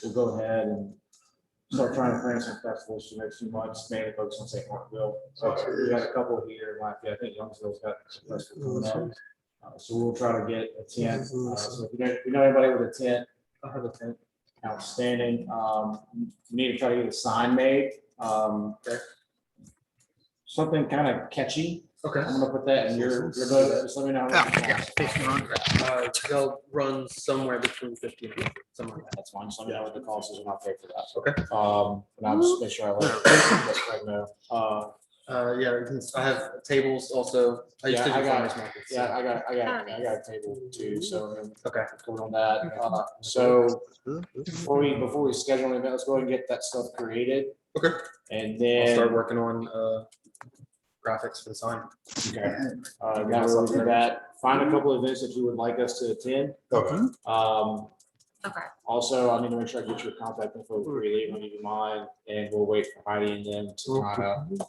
we'll go ahead and start trying to plan some festivals for the next few months, mainly focus on St. Martinville. So we got a couple here in Lafayette. I think Youngsville's got some festivals coming up. So we'll try to get a tent. So if you know anybody with a tent, outstanding. We need to try to get a sign made. Something kind of catchy. Okay. I'm gonna put that in your vote. Just let me know. They'll run somewhere between 50 and 50, somewhere like that. That's fine. Just let me know what the cost is and I'll pay for that. Okay. And I'll just make sure I let know. Yeah, I have tables also. I used to do farmers markets. Yeah, I got a table too. So Okay. going on that. So before we schedule an event, let's go ahead and get that stuff created. Okay. And then I'll start working on graphics for the sign. Okay. Now we'll do that. Find a couple of events that you would like us to attend. Okay. Okay. Also, I need to make sure I get your contact info before you leave, if you mind, and we'll wait for Heidi and them to kind of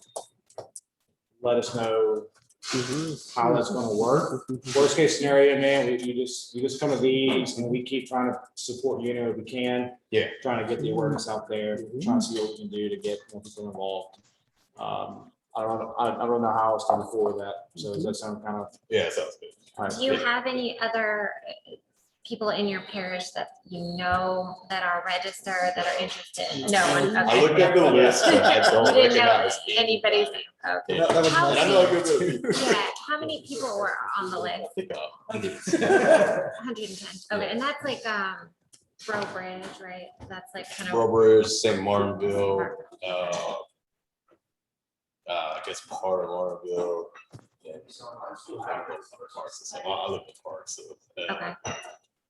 let us know how that's going to work. Worst case scenario, man, you just come to these and we keep trying to support you if we can. Yeah. Trying to get the awareness out there, trying to see what we can do to get more people involved. I don't know how else to move forward with that. So does that sound kind of? Yeah, sounds good. All right. Do you have any other people in your parish that you know that are registered that are interested? No one. I looked at the list, but I don't You didn't know recognize anybody's name. Okay. Yeah. That was How And I my know a good bit of people. Yeah. How many people were on the list? I think 110. Okay, and that's like Bro Bridge, right? That's like kind of. Robert, St. Martinville, I guess part of Martinville. Yeah. I live in the park, so. Okay.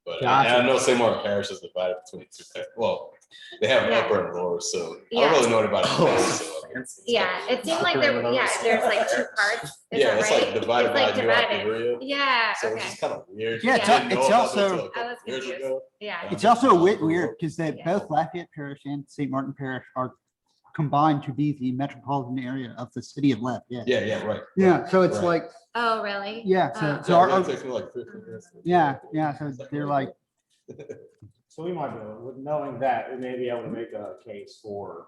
But Gotcha. and I know St. Martin Parish is divided between two. Well, they have an Yeah. upper and lower, so I Yeah. don't really know anybody. So, Yeah, it seemed like there's like two parts. Is yeah, that it's right? like divided It's by like New divided. Iberia. Yeah, So it's okay. just kind of weird. Yeah, I it's didn't know it's about also- this till a I couple was years confused. ago. Yeah. It's also weird because they both Lafayette Parish and St. Martin Parish are combined to be the metropolitan area of the city of Lafayette. Yeah, right. Yeah, so it's Right. like, Oh, really? yeah, Oh. so our, It takes me like 15 minutes. yeah, so they're like, So we might be able, with knowing that, we may be able to make a case for,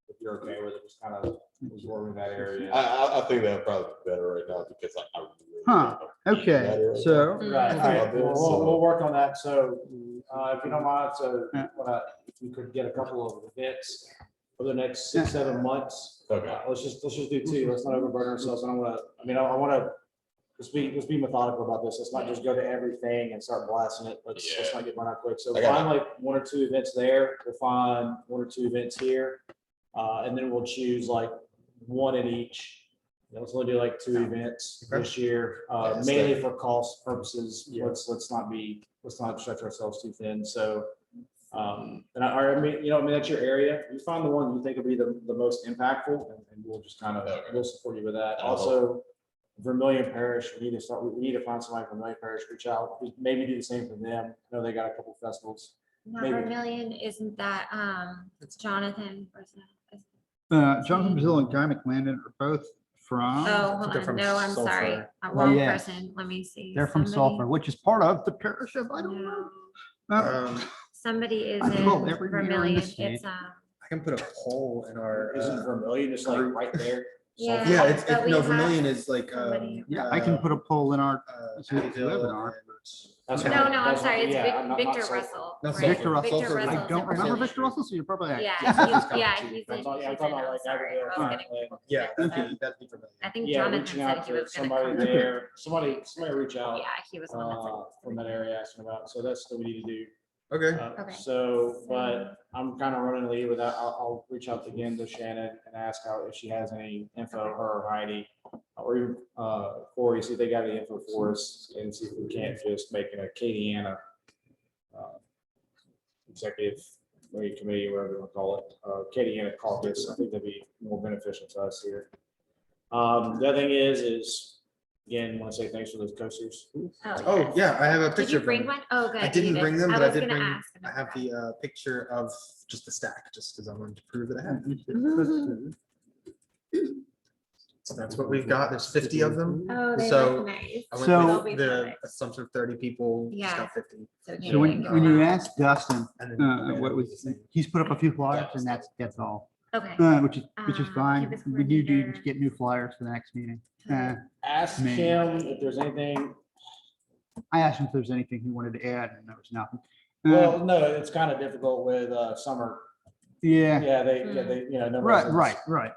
if you're okay with it, just kind of absorbing that area. I think that would probably be better right now because I really Huh, don't know that okay, area. so, Right, all right, we'll work on that. So, if you don't mind, so Yeah. if we could get a couple of events for the next 6-7 months. Okay. Let's just do 2. Let's not overburden ourselves. I want to let's be methodical about this. Let's not just go to everything and start blasting it. Let's not get run out quick. So I got find like 1 or 2 events there. We'll find 1 or 2 events here. And then we'll choose like 1 at each. Let's only do like 2 events this year, mainly for cost purposes. Yeah. Let's not stretch ourselves too thin. So, and I mean, that's your area. You find the one you think will be the most impactful, and we'll just kind of we'll support you with that. Also, Vermilion Parish, we need to find somebody from Vermilion Parish, reach out, maybe do the same for them. I know they got a couple festivals. Now, Maybe. Vermilion, isn't that it's Jonathan? Jonathan Brazil and Guy McLandon are both from, Oh, hold they're on. from No, I'm Sulphur. sorry. Wrong Yeah. person. Let me see. they're from Somebody- Sulphur, which is part of the parish of, I don't know. No, somebody is I call in every mayor in the Vermilion. state. It's I can put a poll in our. Isn't Vermilion just like right there? Yeah. Yeah, it's but we no, have Vermilion is like. somebody- Yeah, I can put a poll in our, Abbeville webinar. and- That's No, right. no, I'm That's sorry. right. It's Yeah, I'm not Victor Sulphur. Russell. Not right? Victor Russell. Victor I I Russell's don't in remember Vermilion. Victor Russell, so you're probably. Yeah, Yeah, he's he's in, I'm he's talking in, about like sorry. Abigail, I was getting- Yeah, Yeah. that'd be Vermilion. I think Yeah, Jonathan reaching said out he to was gonna somebody come. there, somebody reach out. Yeah, he was the one that From that area asking about, so that's what we need to do. Okay. Okay. So, but I'm kind of running the lead with that. I'll reach out again to Shannon and ask how, if she has any info, her or Heidi, or even Corey, see if they got any info for us, and see if we can't just make it a Acadiana executive committee, whatever you want to call it, Acadiana caucus. I think that'd be more beneficial to us here. The other thing is again, want to say thanks for those coasters. Oh, yes. yeah, I have a Did picture you of bring them. one? Oh, good. I you didn't did. bring them, but I was did gonna bring, ask, and I have forgot. the picture of just the stack, just because I wanted to prove that I have. So that's what we've got. There's 50 of them. Oh, they So, look nice. I So- went They'll be with the perfect. assumption of 30 people, just Yeah. got 50. So So when you ask Dustin, And then what was, he's put up a few flyers and that's all, Okay. which is fine. Campus We need to coordinator. get new flyers for the next meeting. Ask Man. him if there's anything. I asked him if there's anything he wanted to add and there was nothing. Well, no, it's kind of difficult with summer. Yeah, Yeah, they, you know. no right, residents. right.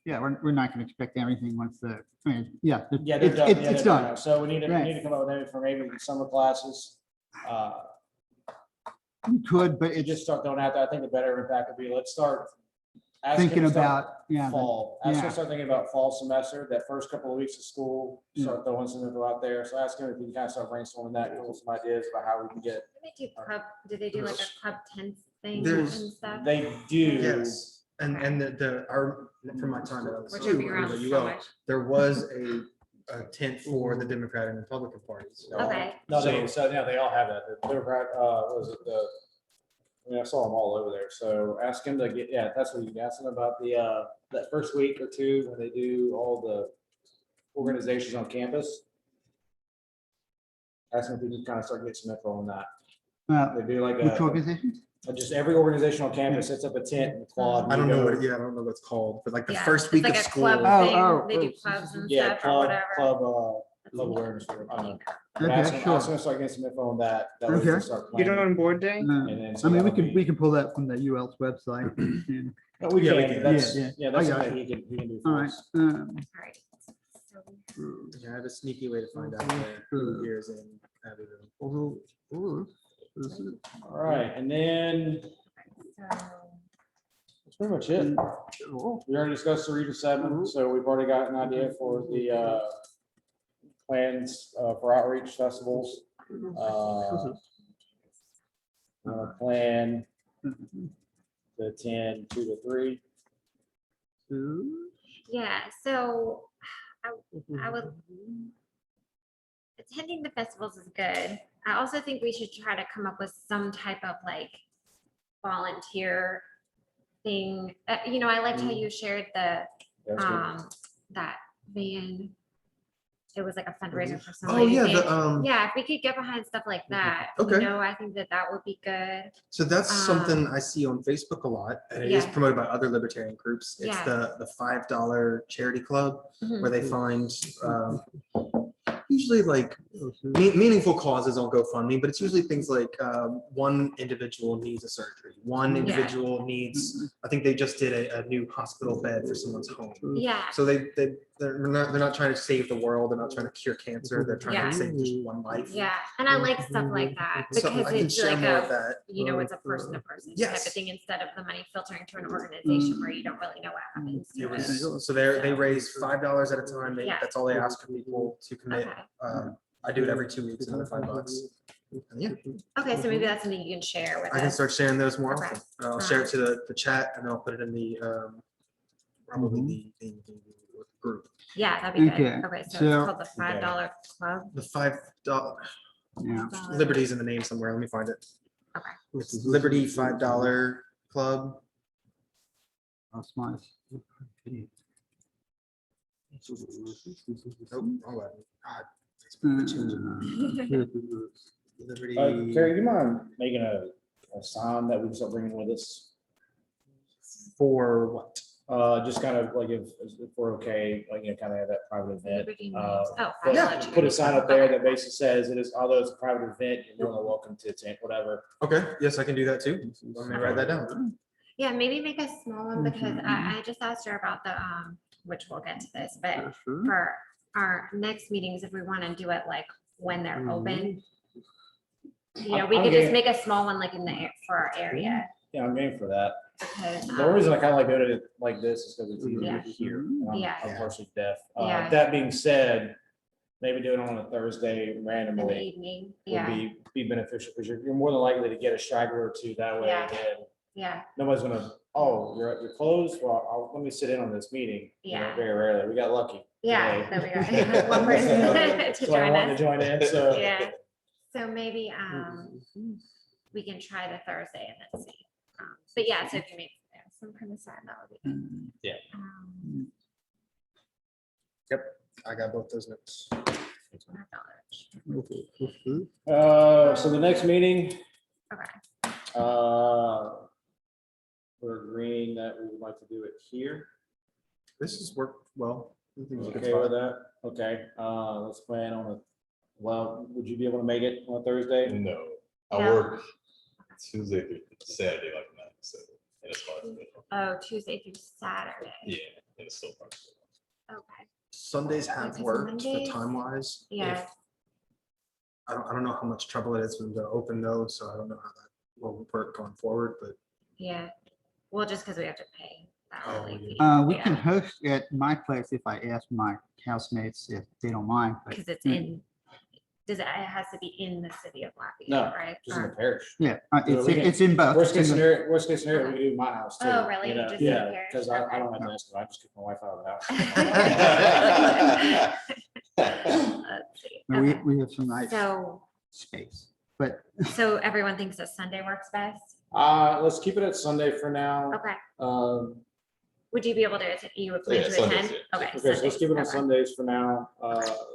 Yeah, we're not gonna expect everything once the, I mean, yeah. Yeah, they're done. Yeah, It's they're done. So we need to Right. come up with maybe for maybe the summer classes. You could, but You it's just start throwing out there. I think the better impact would be, let's start. ask him thinking to start about, yeah, Fall. Ask him yeah. to start thinking about fall semester, that first couple of weeks of school, start throwing some info out there. So ask him if he can kind of start brainstorming that, come with some ideas about how we can get. Do they do club, do they do like a club tent thing There's- and stuff? They do. Yes, and our, from my time at Which would be LSU, around you so will, much. there was a tent for the Democratic and Republican parties. Okay. No, they all have that. The Democrat, was it I mean, I saw them all over there. So ask him to get, yeah, that's what you can ask him about that first week or two when they do all the organizations on campus. Ask him if we can kind of start getting some info on that. They do like Which organization? just every organization on campus sets up a tent in the quad. I don't You know go- what, I don't know what it's called, but like the Yeah, first it's week like of a school. club Oh, thing. They oh, do clubs and Yeah, stuff or whatever. club awareness. I don't know. But Okay, ask him sure. to start getting some info on that. That way we can Okay. start Get planning. on board day? And then so I mean, that'll be- we can pull that from the UL's website. And- No, we Yeah, we can. can. That's, Yeah, yeah, I that's got something he can do All for right. us. All right. So Yeah, I have a sneaky way to find out who years in. added in. All right, and then so that's pretty much it. We already discussed the Region 7, so we've already got an idea for the plans for outreach festivals. Plan to attend 2 to 3. yeah, so I would attending the festivals is good. I also think we should try to come up with some type of like volunteer thing. You know, I liked how you shared the That's good. that van. It was like a fundraiser for Oh, somebody. yeah, Yeah, if we could get behind stuff like that, Okay. you know, I think that would be good. So that's something I see on Facebook a lot, and it is Yeah. promoted by other libertarian groups. It's Yeah. the $5 charity club Mhm. where they find usually like meaningful causes on GoFundMe, but it's usually things like one individual needs a surgery, one Yeah. individual needs, I think they just did a new hospital bed for someone's home. Yeah, So they're not trying to save the world, they're not trying to cure cancer, they're trying Yeah. to save just one life. yeah, and I like stuff like that So because I can it's share like more of a, that. you know, it's a person to person type Yes. of thing instead of the money filtering to an organization where you don't really know what happens It to it. was, so they raise $5 at a time. Yeah. That's all they ask for people to commit. Okay. I do it every 2 weeks, another $5. And yeah, Okay, so maybe that's something you can share with I can us. start sharing those more Okay. often. I'll share it to the chat and then I'll put it in the, probably the group. Yeah, that'd be Okay, good. Okay, so so- it's called the $5 club. The $5, Yeah. Liberty's in the name somewhere. Let me find it. Okay. It's Liberty $5 Club. That's nice. Nope, wrong button. God, Liberty. Carrie, do you mind making a sign that we can start bringing with us? For what? Just kind of like if we're okay, like, you know, kind of have that private event. Liberty News. Uh, Oh, Yeah. $5. Put a sign up there that basically says it is, although it's a private event, you're more than welcome to attend, whatever. Okay, yes, I can do that too. Let me write that down. Yeah, maybe make a small one because I just asked her about the, which we'll get to this, but for our next meetings, if we want to do it like when they're open. You know, we I'm could just game. make a small one like in the, for our area. Yeah, I'm game for that. Because, The only reason I kind of like doing it like this is because it's easier Yeah. to hear. and I'm Yeah. unfortunately deaf. Yeah. That being said, maybe doing it on a Thursday in the randomly evening, would yeah, be beneficial because you're more than likely to get a straggler or two that way. Yeah. And yeah, nobody's gonna, oh, you're closed? Well, let me sit in on this meeting. You know, Yeah. very rarely. We got lucky. yeah, today. there we go. One person to So I join wanted to us. join in, so. Yeah, so maybe, we can try the Thursday and then see. But yeah, so if you make some kind of sign, that would be good. Yeah. I got both those notes. So the next meeting, Okay, we're agreeing that we would like to do it here. This has worked well. I think it's a good Okay with spot. that? Okay, let's plan on a, well, would you be able to make it on Thursday? No, I No. work Tuesday through Saturday like that, so. And it's hard. oh, Tuesday through Saturday. Yeah, and it's still hard. Okay, Sundays have Because worked, but Mondays- time wise. yeah, I don't know how much trouble it is for them to open those, so I don't know how that will work going forward, but yeah. Well, just because we have to pay. that Oh, early fee. We Yeah. can host at my place if I ask my housemates if they don't mind. but- Because it's in, it has to be in the city of Lafayette, No, right? Just in the Or- parish. Yeah, Yeah, we can- it's in both. Worst case It's in the- scenario, we can do my house too. Oh, really? you know, Just in the Yeah, parish? because I Okay. don't have to ask, I just kick my wife out of the house. Let's see. We, Okay. we have some nice So, space, but so everyone thinks that Sunday works best? Let's keep it at Sunday for now. Okay. Would you be able to, you would plan Yeah, to Sundays, attend? yeah. Okay. Okay, so let's Sundays, keep it on okay. Sundays for now.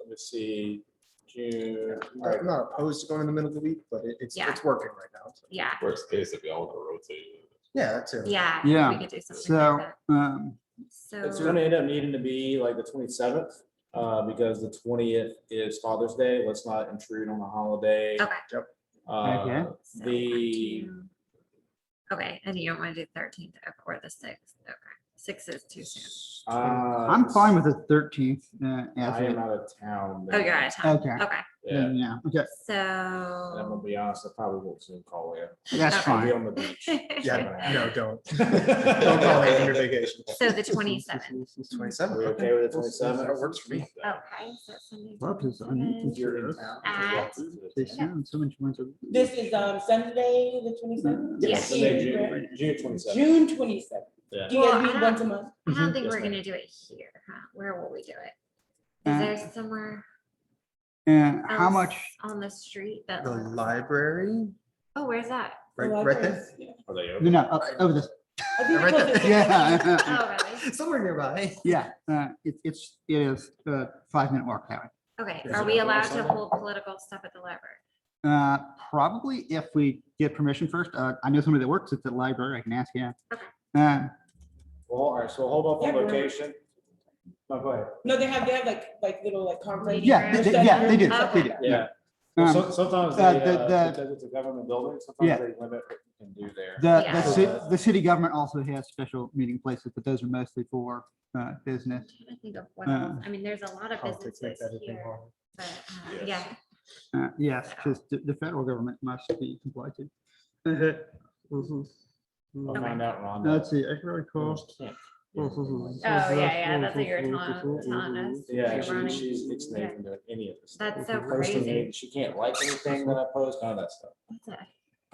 Let's see, June. I'm not opposed to going in the middle of the week, but it's Yeah. working right now. so. Yeah, Worst case, if y'all want to rotate. Yeah, that's it. yeah. Yeah, We could do something so, like that. It's So, gonna end up needing to be like the 27th, because the 20th is Father's Day. Let's not intrude on the holiday. okay. Okay. So The, 14. Okay, and you don't want to do 13th or the 6th, okay. 6 is too soon. I'm fine with the 13th. I am out of town. Oh, you're out of town, Okay. okay. Yeah, Yeah, okay, and I'm So. gonna be honest, I probably won't soon call you. that's Okay. I'll be fine. on the beach. Yeah, no, don't. Don't call me on your vacation. So the 27th. 27. We okay with the 27th? That works for me. Okay, so Sunday. Well, 'cause I need to 27th. You're in town. At- They sound so much more. This is Sunday, the 27th? Yes. Sunday, June 27th. June 27th. Yeah. Do you Well, guys I meet don't- once a month? I don't think Yes, we're ma'am. gonna do it here, huh? Where will we do it? Uh, Is there somewhere And how else much, on the street that? The looks- library, Oh, where's that? right there. Yeah. Are they no, open? no, over this, I think Right it's there. close to- yeah. Oh, really? Somewhere nearby. Yeah, it is a 5-minute walk that way. Okay, Is are it we open on allowed to Sunday? hold political stuff at the library? Probably if we get permission first. I know somebody that works at the library. I can ask him. Okay. Uh, Well, all right, so hold off on Yeah, we're- location. No, go ahead. No, they have like little like conference. Yeah, they do. They do. Okay. Yeah. Um, Well, sometimes they, the- because it's a government building, Yeah. sometimes they limit what you can do there. Yeah. The city government also has special meeting places, but those are mostly for business. I think of what Uh, else. I mean, there's a lot of Politics make businesses everything here, hard. but Yes. yeah. Yes, because the federal government must be complied to. I'll find out, Ron. Let's see, I can recall. Oh, yeah, that's what you were telling us. Yeah, You're running. she's ixnaying from doing any of this. That's so Posting crazy. it, she can't like anything that I post, none of that stuff. What's that?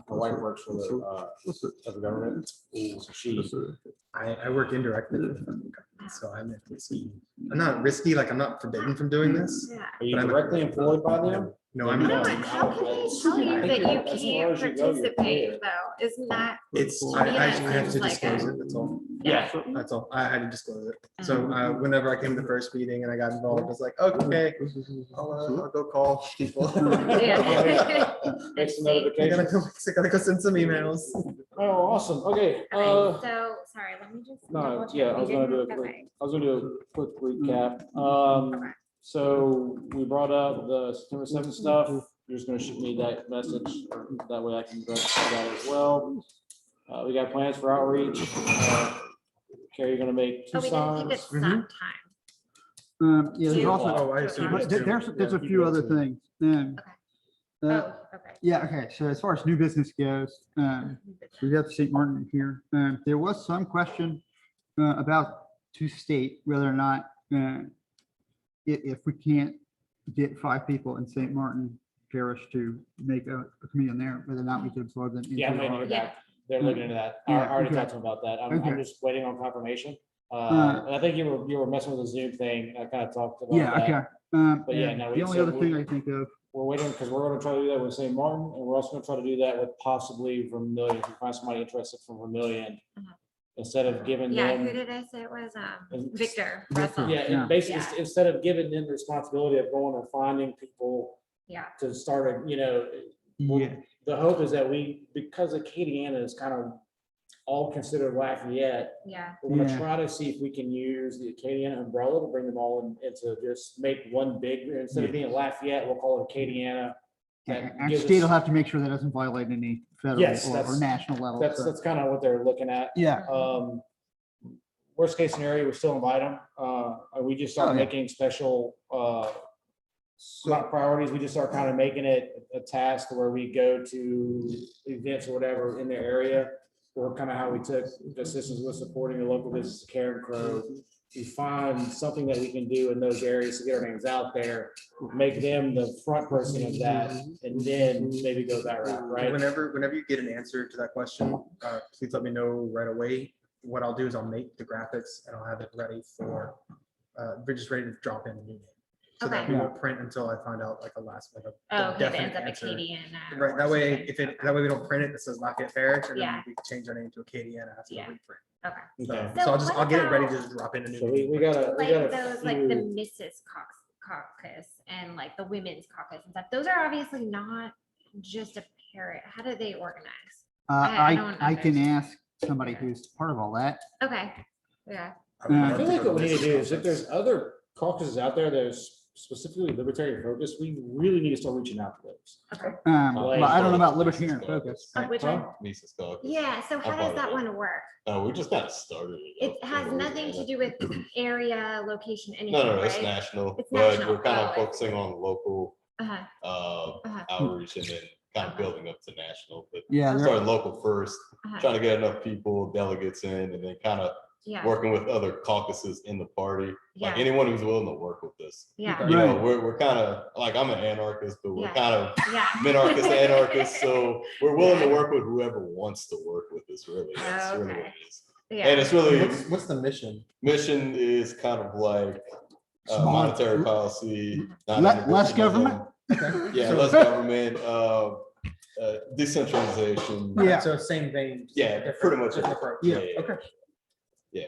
My wife works for the government. So she, I work indirectly with them, so I'm at risky. I'm not risky, like I'm not forbidden from doing this. Yeah. are you But I'm- directly employed by them? No, I I'm know, not. but how can they tell you that you can't participate though? Isn't that? It's, To I me, I that have to seems like disclose a- it, that's all. Yeah. That's all. I had to disclose it. So Um, whenever I came to the first meeting and I got involved, I was like, okay, I'll go call people. Yeah. Makes the I see. I gotta notification. go, I gotta go send some emails. Oh, awesome. Okay. Okay, so, sorry, let me just. No, double check. yeah, I We was gonna do a didn't- quick, okay. I was gonna do a quick recap. Okay. So we brought up the September 7th stuff. You're just gonna shoot me that message, that way I can go through that as well. We got plans for outreach. Carrie, you're gonna make Oh, 2 we didn't keep it signs. some time. Yeah, there's Two also, Oh, I o'clock. see. but there's a Yeah, few other keep it things. Oh, okay. Yeah, okay, so as far as new business goes, we have St. Martin here. There was some question about to state whether or not if we can't get 5 people in St. Martin Parish to make a committee on there, whether or not we could absorb them. into Yeah, I'm waiting our- to hear back. They're looking into that. I Yeah, already okay. talked to them about that. I'm Okay. just waiting on confirmation. Uh, And I think you were messing with the Zoom thing. I kind of talked about Yeah, that. okay. But yeah, And no, the we- only so other we- thing I think of, We're waiting because we're gonna try to do that with St. Martin, and we're also gonna try to do that with possibly Vermillion. If we find somebody interested from Vermillion. instead of giving Yeah, who them. did I say it was? And- Victor Victor. Russell. Yeah, Yeah. and basically, Yeah. instead of giving them the responsibility of going and finding people Yeah, to start, well, Yeah, the hope is that because Acadiana is kind of all considered Lafayette, yeah, we're gonna Yeah. try to see if we can use the Acadiana umbrella to bring them all in, into just make one big, instead of being Lafayette, we'll call it Acadiana. That and gives state will us- have to make sure that doesn't violate any federal Yes, or that's- national level. so- That's kind of what they're looking at. Yeah, Worst case scenario, we still invite them. We just Oh, start yeah. making special, not priorities, we just start kind of making it a task where we go to events or whatever in their area. Or kind of how we took the assistance with supporting the local business, Karen Crow. We find something that we can do in those areas to get our names out there, make them the front person of that, and then maybe go that route, right? Whenever you get an answer to that question, please let me know right away. What I'll do is I'll make the graphics and I'll have it ready for, we're just ready to drop in a meeting. So that Okay. we won't print until I find out like a last, like a oh, okay, that definite ends up answer. Acadian. Right, that way, that way we don't print it, that says Lafayette Parish, and then Yeah. we can change our name to Acadiana after the Yeah. reprint. Okay. Okay. So So I'll get it ready to what just drop in a new. So meeting. we got Like a those, like the few, Mrs. Caucus and like the women's caucus and stuff, those are obviously not just a parent. How do they organize? I don't I can understand. ask somebody who's part of all that. Okay, yeah, I feel like what we need to do is if there's other caucuses out there that are specifically libertarian focused, we really need to start reaching out to those. okay. But I don't know about libertarian focus. Which Huh? one? Mises Caucus. Yeah, so how I'm does part of that it. one work? We just kind of started. It has nothing to do with area, location, anything, No, it's right? national, It's but national. we're kind Oh, of I focusing on local Uh-huh, outreach and then kind of Uh-huh. building up to national. But Yeah, there- started local first, uh-huh. trying to get enough people, delegates in, and then kind of Yeah, working with other caucuses in the party. Like Yeah. anyone who's willing to work with us. yeah, You know, Right. we're kind of like, I'm an anarchist, but we're Yeah. kind of yeah. minarchist anarchists. So we're willing to Yeah. work with whoever wants to work with us, really. That's really what Okay. it is. Yeah. And it's really, What's the mission? mission is kind of like Small- monetary policy. Less non-interventionism. government? Yeah, So- less government, decentralization. Yeah. So same vein. just Yeah, different- pretty much. different approach. Yeah. Okay. Yeah.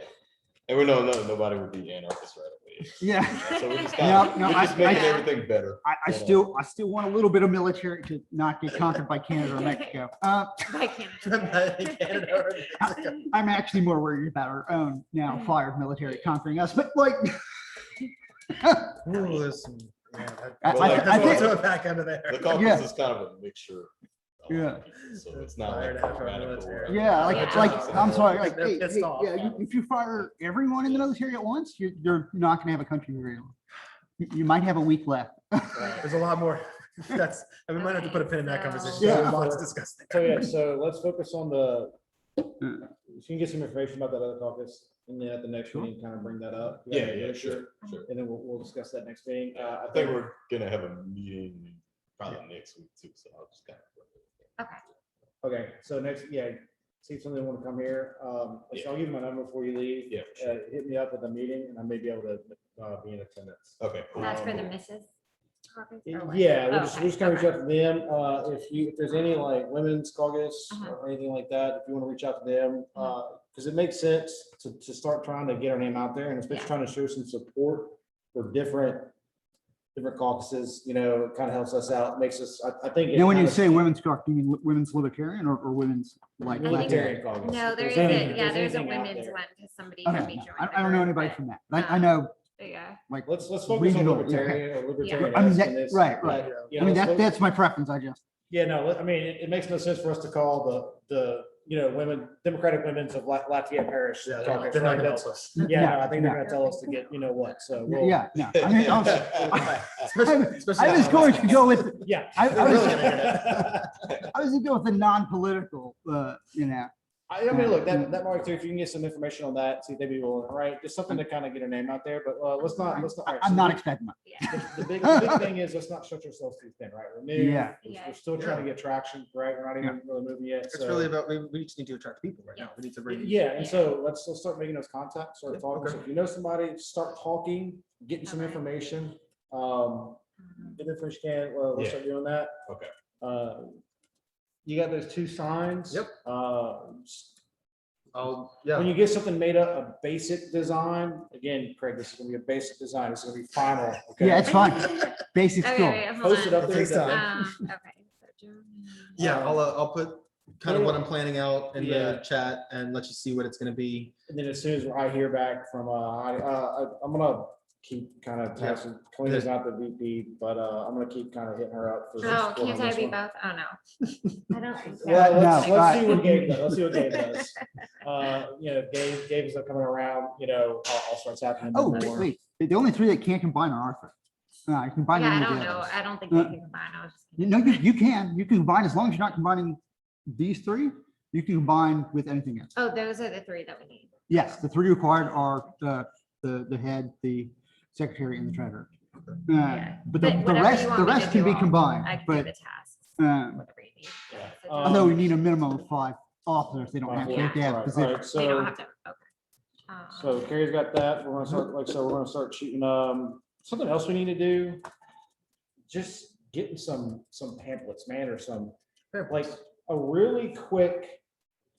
And we know nobody would be anarchist right away. Yeah. So we're just No, kind of, no, we're just I- making I- everything better. I still want a little bit of military to not get conquered by Canada or Mexico. By Canada. Canada or Mexico. I'm actually more worried about our own now fired military conquering us, but like. Ooh, there's some- yeah, I- Well, like, I think- throw it back under there. The caucus Yeah. is kind of a mixture. Yeah. So it's not Fired like after our radical. military. Yeah, like, Yeah. I'm sorry, like, They're hey, pissed hey, off. yeah, if you fire everyone in the military at once, you're not gonna have a country very long. You might have a week left. There's a lot more. That's, we might have to put a pin in that Okay, conversation. so- There's Yeah. a lot to discuss there. So yeah, so let's focus on you can get some information about that other caucus, and then at the next Sure. meeting, kind of bring that up. Yeah, sure. And then we'll discuss that next meeting. I think we're gonna have a meeting probably next week too, so I'll just kind of. Okay, so next, see if somebody want to come here. I'll give you my number before you leave. Yeah, for sure. Hit me up at the meeting and I may be able to be in attendance. Okay, cool. That's for the Mrs. Caucus? or what? Yeah, Oh, we're just gonna reach okay. out to them. If there's any like women's caucus Uh-huh. or anything like that, if you want to reach out to them, because it makes sense to start trying to get our name out there and especially Yeah. trying to show some support for different caucuses, it kind of helps us out, makes us, I think. it Now, when you kinda- say women's caucus, do you mean women's libertarian or women's like? I think Libertarian caucus. No, If there is any- a, if yeah, there's a anything out women's there. one, because somebody Okay, had me no, join. I don't know anybody from that. I know, Yeah, like, Let's focus on Regional, yeah. libertarian or libertarian. I mean, in that- this. right. Yeah, I mean, let's focus- that's my preference. I just, Yeah, no, I mean, it makes no sense for us to call the women, Democratic Women's of Lafayette Parish. Yeah, caucus, they're not right? gonna That's- help us. Yeah, no, Yeah, I think they're yeah. gonna tell us to get, what, so. we'll- yeah, no. I mean, Especially I was now. going to go with, Yeah. I They're was- really gonna hear that. I was gonna go with the non-political, I mean, look, that Mark, too, if you can get some information on that, see if they'd be willing, right? Just something to kind of get our name out there, but let's not. all right, I'm so not the- expecting much. yeah. The big thing is let's not stretch ourselves too thin, right? We're new. Yeah. We're still trying to get traction, right? We're not even really moving yet. It's so- really about, we just need to attract people right now. We need to bring. Yeah, and so let's start making those contacts, start Yeah, talking. So okay. if you know somebody, start talking, getting some Okay. information. Mhm. Get information can, well, we'll Yeah. start doing that. Okay. You got those two signs. Yep. Yeah. When you get something made up, a basic design, again, Craig, this is gonna be a basic design, it's gonna be final. Okay? Yeah, it's fine. Basic Okay, skill. wait, hold Post it on. up It there. takes time. Okay. so Jeremy- Yeah, I'll put kind of what I'm planning out in Yeah. the chat and let you see what it's gonna be. And then as soon as I hear back from, I'm gonna keep kind of passing, Kalina's not the VP, but, I'm gonna keep kind of hitting her up. for Oh, support on can't I this be one. both? Oh, no. I don't think so. Well, No, let's see right. what Gabe does. Let's see what Gabe does. Gabe is coming around, all starts happening. Oh, more. wait, the only three that can't combine are our three. You combine Yeah, I them with don't the know. others. I don't think they can combine. I was just. No, you can combine as long as you're not combining these three, you can combine with anything else. Oh, those are the three that we need. Yes, the three required are the head, the secretary and the treasurer. Yeah. But the whatever rest, you the want me to rest can do, be I combined, can do but the tasks. um, Whatever you need. Yeah. So although we need a minimum of 5 officers, they don't have to Yeah. have Right, positions. right, They don't so, have to, okay. so Carrie's got that. We're gonna start, like, so we're gonna start shooting, something else we need to do. Just getting some pamphlets, man, or some, like, a really quick,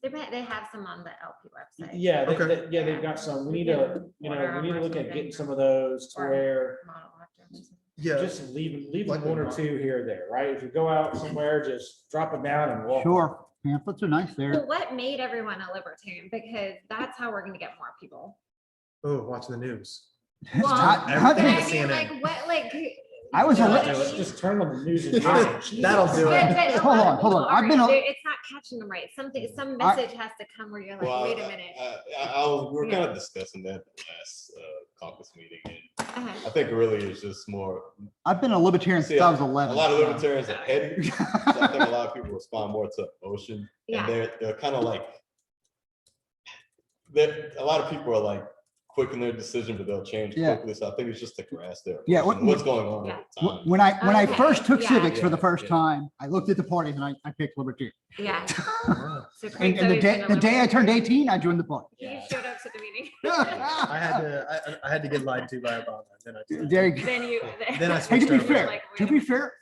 They have some on the LP website. yeah, Okay. they've got some, we We need can to, order we need to them or look at something. getting some of those to Or- where Model after. Yeah, just leave Like one or the- two here or there, right? If you go out somewhere, just drop it down and walk. Sure, pamphlets are nice So there. what made everyone a libertarian? Because that's how we're gonna get more people. oh, watching the news. Well, I- everything I but think- I CNN. mean, like, what, like. I was you a know li- what I mean? Just turn on the news and general. That'll do But- it. but a Hold lot of on, hold on. people I've been aren't. a- It's not catching them right. Some I- message has to come where you're like, Well, wait a minute. we were kind Yeah. of discussing that last caucus meeting, and Uh-huh. I think really it's just more, I've been a libertarian See, since I was a 11. lot of so- libertarians are heady. So I think a lot of people respond more to emotion, Yeah. and they're kind of like, a lot of people are like quick in their decision, but they'll change Yeah. quickly. So I think it's just to grasp their Yeah, emotion, what's going on Yeah. at the time. When I Okay, first took yeah. civics for the Yeah, first yeah. time, I looked at the parties and I picked libertarian. Yeah. Yeah. So Craig's And the always day, been a the day I libertarian. turned 18, I joined the party. He showed up to the meeting. I had to get lied to by Obama. Then I There you go. Then you. Then I Hey, switched to be over. fair, Like, to wait a be minute. fair,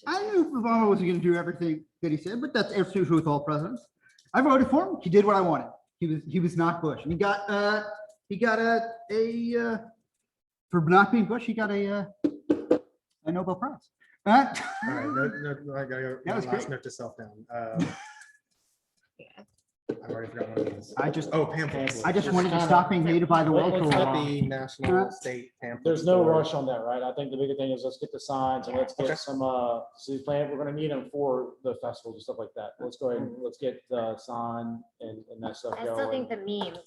I knew Obama wasn't going to do everything that he said, but that's absolutely true with all presidents. I voted for him. He did what I wanted. He was not Bush. And he got for not being Bush, he got a Nobel Prize. All right, no, I gotta go. That was Last great. note to self down. Yeah. I've already forgotten what it is. I just pamphlets. I just wanted to stop being hated by the whale for a Let's Let while. the national state pamphlets. There's no for- rush on that, right? I think the bigger thing is let's get the signs and let's get Okay. some, city plan. We're gonna need them for the festivals and stuff like that. Let's go ahead and let's get the sign and that stuff I still think going. the memes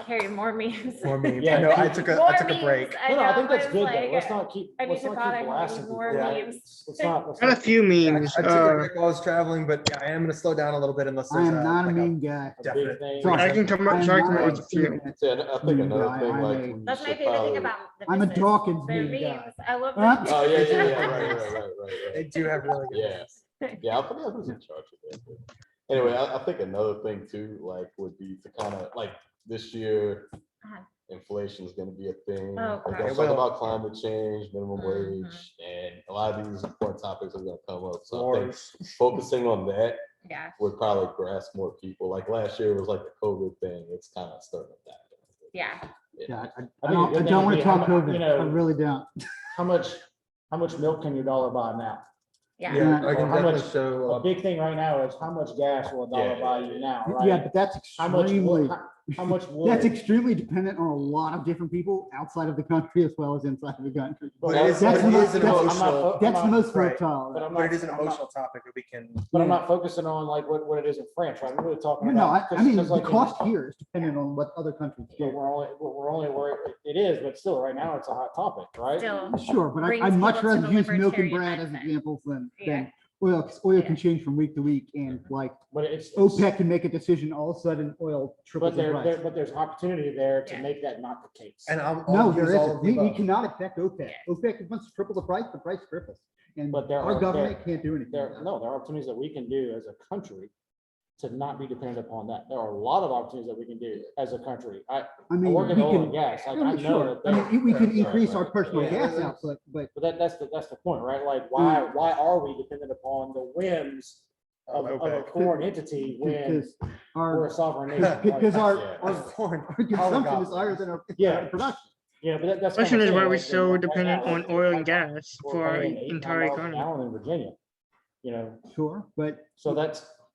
carry more memes. More memes. Yeah. I know, I took a More break. memes. No, I think know, that's it's good though. like, Let's not keep, I need let's to not buy keep more blasting people. memes. right? memes. Let's not. let's Got a not- few I memes. took a break while I was traveling, but yeah, I am gonna slow down a little bit unless I there's am not a like mean guy. a big definite thing. Sorry. I can come I up, am sorry, not come up with a few. definite See, I think another guy. thing, I'm like. a- we That's my should favorite thing probably- about the I'm a business. Dawkins They're mean guy. memes. I love Huh? them. Oh, yeah, right. They do have really good. Yeah. Yeah, I forgot who's in charge of that. but Anyway, I think another thing too, like, would be to kind of, like, this year, Uh-huh. inflation is gonna be a thing. Oh, We're God. gonna It talk will. about climate change, minimum Mhm. wage, and a lot of these important topics are gonna come up. So I think Wars. focusing on that Yeah, would probably grasp more people. Like last year, it was like the COVID thing. It's kind of starting to die. yeah. Yeah, I I think don't, a good I thing don't would want be to talk how mu- COVID. you know, I really don't. How much milk can your dollar buy now? Yeah. Yeah, I Or can how definitely much- show. A big thing right now is how much gas will a dollar Yeah, buy yeah, you yeah. now, right? Yeah, but that's How much, extremely, how much wood? that's extremely dependent on a lot of different people outside of the country as well as inside of the country. But Well, it is, that's but it the is most- an that's- emotional, That's the most right. fertile. But I'm but not- it is an I'm not- emotional topic that we can. But I'm not focusing on like what it is in France, right? I'm really talking No, about. I mean, 'cause the like in- cost here is dependent on what other countries But do. we're only worried, it is, but still, right now, it's a hot topic, right? Still. Sure, but Brings I'd much people to rather the use milk and libertarian bread as mindset. examples than Yeah. oil, 'cause oil Yeah. can change from week to week and like But it's. OPEC can make a decision, all of a sudden oil triples But in price. but there's opportunity there to Yeah. make that not the case. And I'll No, there use all isn't. of the We above. cannot affect OPEC. Yeah. OPEC, once it triples the price triples. And But there our are- government can't do anything. There are opportunities that we can do as a country to not be dependent upon that. There are a lot of opportunities that we can do as a country. I mean, work in we oil and can, gas. Like, yeah, I know sure. that. I mean, we can Right, increase our right. personal Yeah. gas output, but But that's the point, right? Like, why are we dependent upon the whims of a OPEC. foreign entity when Because we're our, a sovereign nation. because Like, our, Yeah. our Foreign consumption is higher than our Yeah. production. Yeah, but that's. Question kinda is why saying, we're like, so right dependent now, on like, oil and right now, gas we're for our paying $8, entire $9 a economy. gallon in Virginia, you know, Sure, but so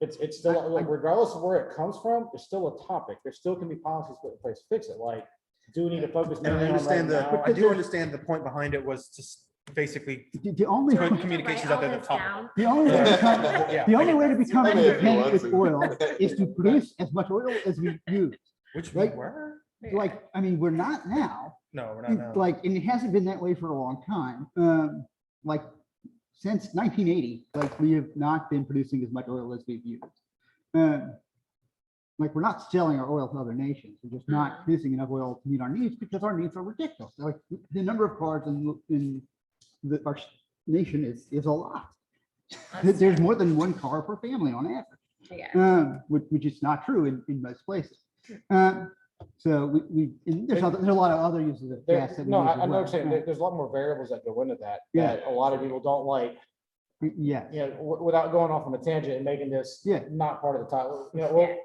it's still, like, regardless of where it comes from, it's still a topic. There still can be policies put in place to fix it, like, do we need to focus? And I mainly on understand right the, now? I do understand the point behind it was just basically, the only, Do I need to communications write out there all to this talk down? the only way to become, Yeah, the I only get way to become I mean, if you independent want with to. oil is to produce as much oil as we use. which we Right. were. Like, I mean, we're not now, No, we're not now. like, and it hasn't been that way for a long time. Like, since 1980, like, we have not been producing as much oil as we've used. Like, we're not selling our oil to other nations. We're just not producing enough oil to meet our needs because our needs are ridiculous. Like, the number of cars in our nation is a lot. There's more than one car per family on average. Yeah. Which is not true in most places. So and there's a lot of other uses of There- gas. that we No, use I as know what well. you're saying. There's a lot more variables that go into that, Yeah. that a lot of people don't like, Yeah, you know, without going off on a tangent and making this Yeah. not part of the title, you know, well,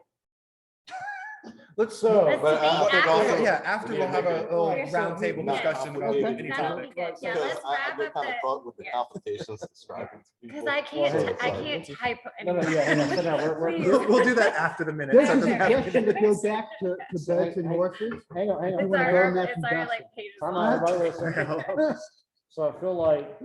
Let's, so. Let's But I debate think after. also. yeah, after we we'll need have to a make it- little Yeah. roundtable Yeah. discussion about Okay. any That would topic. be good. Yeah, Because let's I wrap get up kind of the, caught with the yeah. complications describing to people. because I Well, can't, hey, I sorry. can't type. No, no, anymore. yeah, no, so no, we're- Please. We'll do that after the minute. there's so a it doesn't have to suggestion be- to go back to boats and horses. hang on, hang on. It's wanna our, learn that it's from our Dustin. like pages Time long. out, everybody listen. So I feel like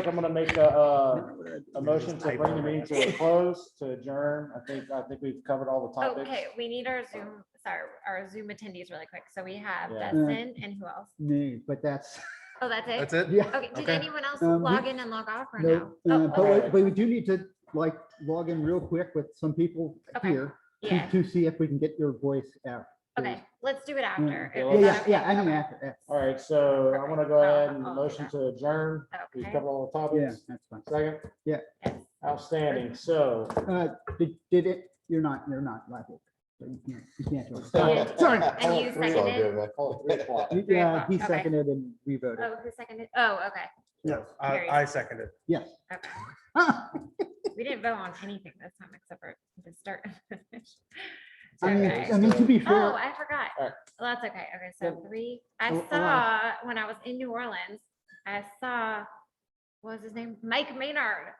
I'm gonna make a motion to bring the meeting to a close, to adjourn. I think we've covered all the topics. Okay, we need our Zoom, sorry, our Zoom attendees really quick. So we have Yeah. Dustin and who else? Me, but that's, Oh, that's it? That's it? yeah. Okay, did Okay. anyone else We- log in and log off or No, no? but Oh, we do need to like log in real quick with some people Okay. here yeah, to see if we can get your voice out. okay, let's do it after. Yeah, Is Yeah, that yeah, okay? yeah, I mean, Okay. after, yeah. All right, so I'm gonna go ahead and I'll do motion that. to adjourn. We've Okay. covered all the Yeah, topics. that's fine. Second, Yes. outstanding. So, Did it, you're not live. So you can't do it. So- Sorry. And you It's all seconded? good, man. call it 3 o'clock. Yeah, he Okay. seconded and we voted. Oh, who seconded? Oh, okay, Yes, Carries. I seconded. Yes. okay. I We didn't vote on anything this time except for the start. mean, Okay. I mean, to be Oh, fair, I forgot. All right. Well, that's okay. Okay, so Yeah. 3, I Oh, saw, when I was in New Orleans, I saw, what was his name? Mike Maynard.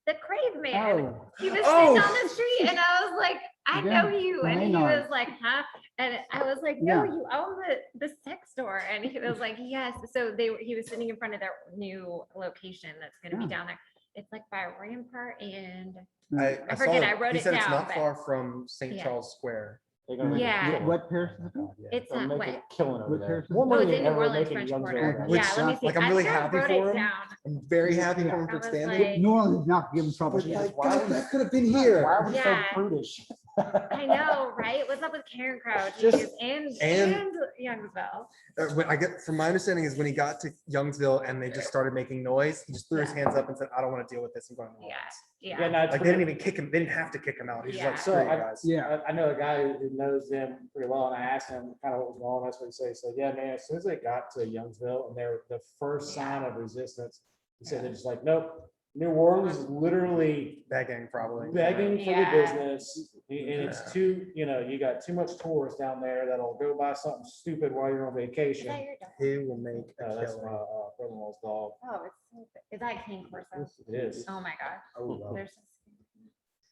The Crave Man. oh, He was Oh. sitting on the street and I was like, I know Yeah, you. And he Maynard. was like, huh? And I was like, no, Yeah. you own the sex store. And he was like, yes. So he was sitting in front of their new location that's gonna be Yeah. down there. It's like by Rampart and I I saw forget, it. I wrote He it said it's down, not but- far from St. Yeah. Charles Square. They're gonna make a Yeah. killing. what pairs? is it? it's They're not, making a what? killing over What there. pairs is More it? Oh, money it's than in New ever Orleans, making French Youngsville Quarter. right Which Yeah, let me sounds see. like I'm I really still happy wrote for it him. down. I'm very happy for him I for was expanding. like- New Orleans is not giving trouble. But like, why God, would- that could have been here. Why are we so Yeah. prudish? I know, right? What's up with Karen Crouch? Just- And and- Youngsville. When I get, from my understanding is when he got to Youngsville and they just started making noise, he just threw his hands up and said, I don't want to deal with this. I'm going to New Yeah, Orleans. yeah. no, it's Like they pretty- didn't even kick him. They didn't have to kick him out. He's just like, Yeah. screw you So I- guys. Yeah. I know a guy who knows them pretty well, and I asked him kind of what was going on. That's what he said. He said, "Yeah, man. As soon as they got to Youngsville, and they were the first sign of resistance, he said they're just like, nope. New Orleans is literally Begging probably. begging for the Yeah. business, and it's Yeah. too, you got too much tourists down there that'll go buy something stupid while you're on Is vacation." that your dog? He will make a That's my killing. brother-in-law's dog. Oh, it's so big. Is that King Corso? It is. Oh my God. Oh, There's,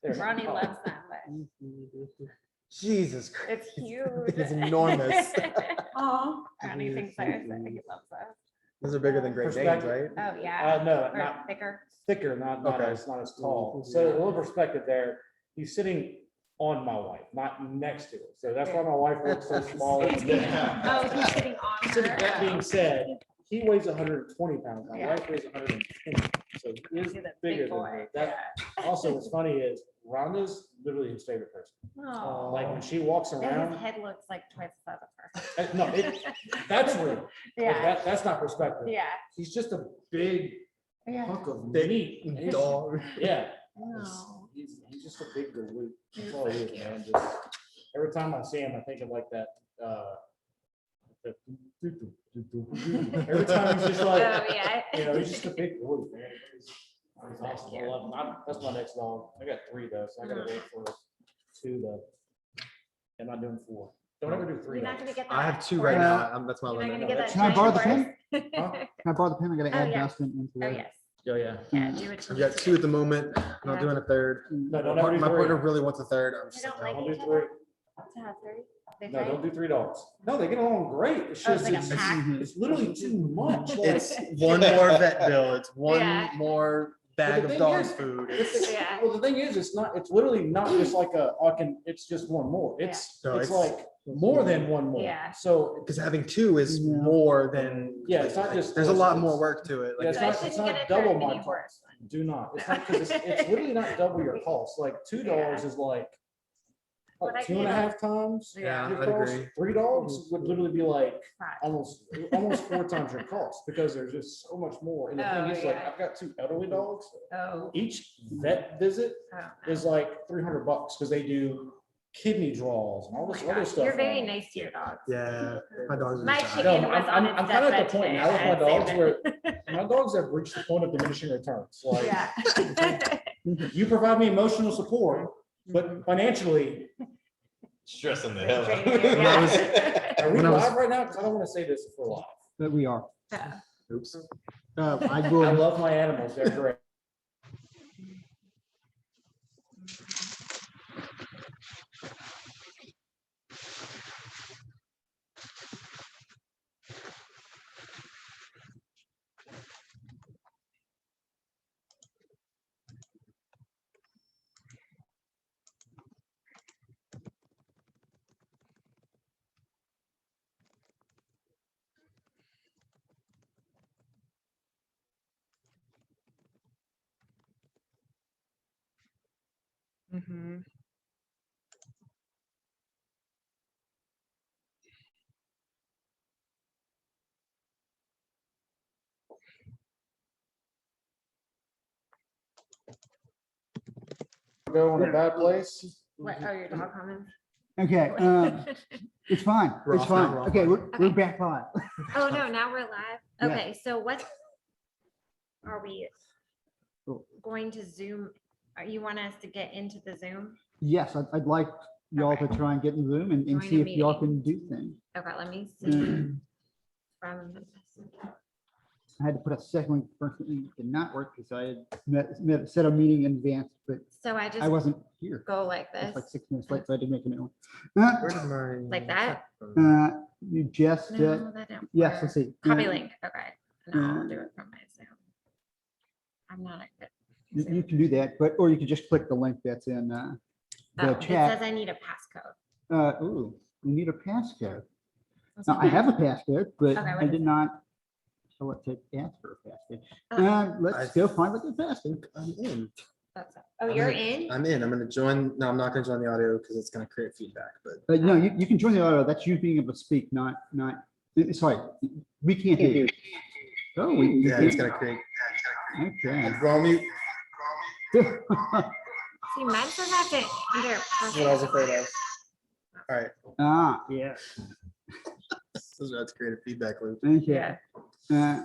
There. Ronnie loves them, but Jesus Christ. it's huge. It's enormous. Oh, Ronnie thinks so. So he loves us. Those are bigger than Great Danes, Perspective. right? Oh, yeah. No, Or not thicker. thicker, not Okay. not as tall. So a little perspective there. He's sitting on my wife, not next to her. So that's why my wife looks so small. Oh, he's sitting on So that being her. said, he weighs 120 pounds. My Yeah. wife weighs 120. So he is He's a bigger big than boy. her. That also, what's funny is Rhonda's literally his favorite person. Oh. Like when she walks And around, his head looks like twice the size of her. no, that's real. Like, Yeah, that's not perspective. yeah, He's just a big yeah. hunk of Big meat. And it's- Dog. Yeah. No. He's just a big galoot. That's all he is, man. Just every time I see him, I think of like that. Every time he's just Oh, like, yeah. he's just a big galoot, man. That's awesome. I love 'em. That's my next dog. I got 3 though, so I gotta wait for 2 though. I'm not doing 4. Don't ever do 3. You're not gonna get that. I have 2 right horse. now. That's my You're not limit. gonna get that. Can I borrow the giant pen? horse. Huh? Can I borrow the pen? I gotta Oh, add yeah. Dustin into Oh, that. yes. Oh, yeah. Yeah, do it. I've got 2 at the moment. I'm not Yeah. doing a third. No, don't My ever do my partner 3. really wants a third. I'm They just don't like, like Don't each do other? 3. To have 3? They No, fight? don't do 3 dogs. No, they get along great. It's Oh, it's just, like a pack? it's literally too much. Like, it's one more vet bill. It's one Yeah. more bag the of thing dog is- food. Yeah. well, the thing is, it's literally not just like it's just one more. It's, No, it's it's- like more than one more. Yeah. So, Because having 2 is Yeah. more than. yeah, it's not just. There's a lot it's- more work to it. Yeah, Like, it's So I not, shouldn't it's not get it for a double mini my horse cost. Do not. It's not, because it's literally not double your cost. Like $2 Yeah. is like, What I what, 2.5 get times? Yeah, your I'd cost? agree. 3 dogs would literally be like Right. almost 4 times your cost, because there's just so much more. And the Oh, thing is, like, yeah. I've got 2 elderly dogs. Oh. Each vet visit Oh, no. is like $300 because they do kidney draws and all Oh this my other gosh, stuff. You're very on. nice to your dogs. yeah, my dog's. My really chicken No, was I'm- on its I'm kinda at the deathbed point today. now with I my had to dogs save it. My dogs have reached the point of diminishing returns. Like, Yeah. you provide me emotional support, but financially, Stressing the hell out of Draining me. it, When I was- yeah. are we When I was- live right now? Because I don't want to say this if we're live. But we are. Yeah. Oops. I I will, love my animals. They're great. Mhm. Go in a bad place. What, oh, your dog comments? okay, it's fine, We're it's off now, fine. we're off Okay, now. we're Okay. back live. Oh, no, now we're live. Yeah. Okay, so what are we Cool. going to Zoom? You want us to get into the Zoom? Yes, I'd like y'all to Okay. try and get in Zoom and Join see the if y'all meeting. can do things. Okay, let me see. Mm. From, I had to put a second link first, it did not work because I had set a meeting in advance, but so I I just wasn't here. go like It's like this, 6 minutes late, so I didn't make a new one. Where did my? Like that? You just, no, that didn't yes, work. let's see. Copy Uh, link, okay. No, I'll do it from my Zoom. I'm not a good. You Zoom. you can do that, but, or you can just click the link that's in Oh, the it says chat. I need a passcode. Ooh, you need a passcode. What's Now, my I have a passcode, but Okay, what I is did it? not tell it to ask for a passcode. Oh. Let's go find what the passcode. I'm in. That's it. Oh, I'm you're in. in? I'm in. I'm gonna join. No, I'm not gonna join the audio because it's gonna create feedback, but. No, you can join the audio. That's you being able to speak, sorry, we can't hear you. Oh, we. Yeah, it's gonna create. Okay. Wrong mute. See, mine says I have to enter. That's what I was afraid of. All right. Ah, yeah, This is about to create a feedback loop. okay. Yeah.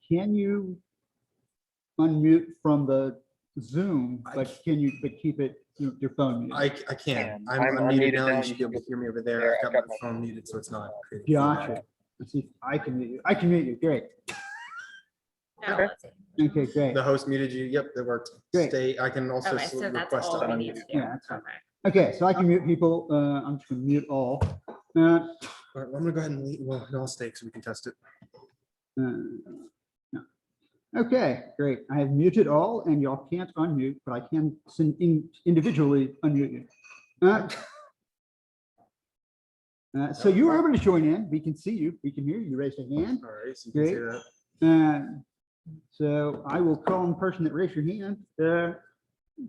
Can you unmute from the Zoom, but can you, but keep it, your phone muted? I can. I'm I'm unmuted unmuted now. now. You should be able to hear me over there. I've got my phone muted, so it's not. creating Gotcha. feedback. Let's see if I can mute you. I can mute you. Great. No, Okay. let's see. Okay, great. The host muted you. Yep, that worked. Great. Stay. I can also Okay, so that's request all to we unmute. need to do. Yeah, that's fine. Okay. Okay, so I can mute people. I'm just gonna mute all. All right, I'm gonna go ahead and leave. Well, no, I'll stay so we can test it. No. Okay, great. I have muted all and y'all can't unmute, but I can individually unmute you. So you were able to join in. We can see you. We can hear you. You raised a hand. All right, so you can see Great. that. So I will call on the person that raised your hand.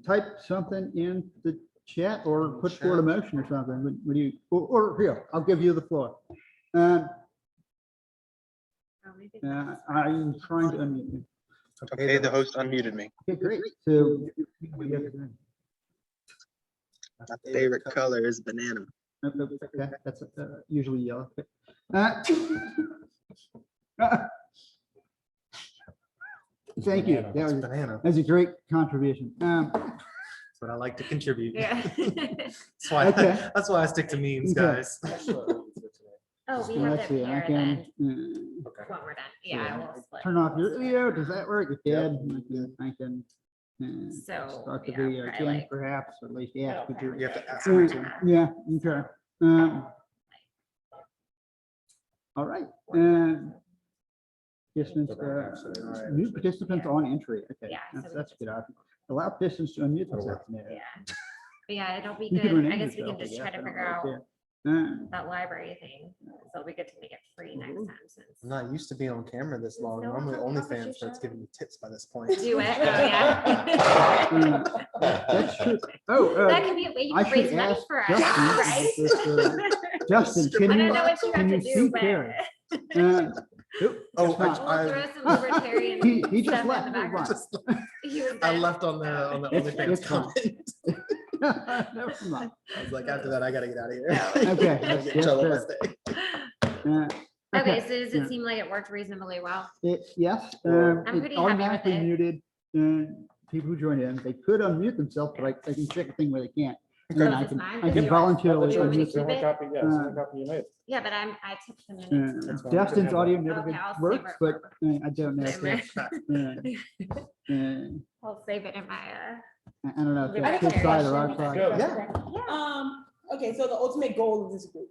Type something in the chat or put forward a motion or something. Would you, or here, I'll give you the floor. Oh, maybe that's- I'm trying to unmute you. Okay, the host unmuted me. Okay, great. So. what do you have to do? My favorite color is banana. Okay, that's usually yellow. Thank you. Banana. That It's was, banana. that was a great contribution. That's what I like to contribute. Yeah. That's why, Okay. that's why I stick to memes, Okay. guys. Oh, we Yeah, have let's them see, I here can, then, Okay. when we're done. Yeah, we'll split. turn off your video. Does that work? It Yep. did. I can So, start the yeah, video probably again, like- perhaps, or at least ask you to. You have to ask Uh, me to. Yeah, okay. All right. Participants, new participants on entry. Okay, Yeah, so we that's just- good. Allow participants to unmute themselves. Yeah. But yeah, it'll be You could good. rename I guess we yourself, can just try guess. to I don't figure know. out Yeah. that library thing. So it'll be good to make it free next time since. I'm not used to being on camera this long. No, Normally it's okay. OnlyFans starts giving me tips by this point. Do it, oh, yeah. That's true. Oh, That could be a way you I can raise should money ask for us, Justin, right? Justin, I can don't you, know what you have can to you do, see but Karen? we'll Oh, That's I, throw some libertarian He just stuff in left. the Move background. just, He was I done. left on the It's- OnlyFans it's fine. comment. Never mind. I was like, after that, I gotta get out of here. Oh. Okay, I that's- get in trouble if I that's stay. Okay, so does yeah. it seem like it worked reasonably well? Yes, I'm it pretty happy with automatically it. muted people who join in. They could unmute themselves, but I can check a thing where they can't. And then Oh, I is can, mine? I Does can yours- voluntarily Do you want me to unmute keep them. it? Copy, yeah, it's only copy you made. Yeah, but I took the minutes. That's fine. Justin's audio never Okay, I'll save works, it but for- I don't know. if that's, I'll save it in my, I don't know if I that's have his a side or our question. side. Go. Yeah. Okay, so the ultimate goal of this group,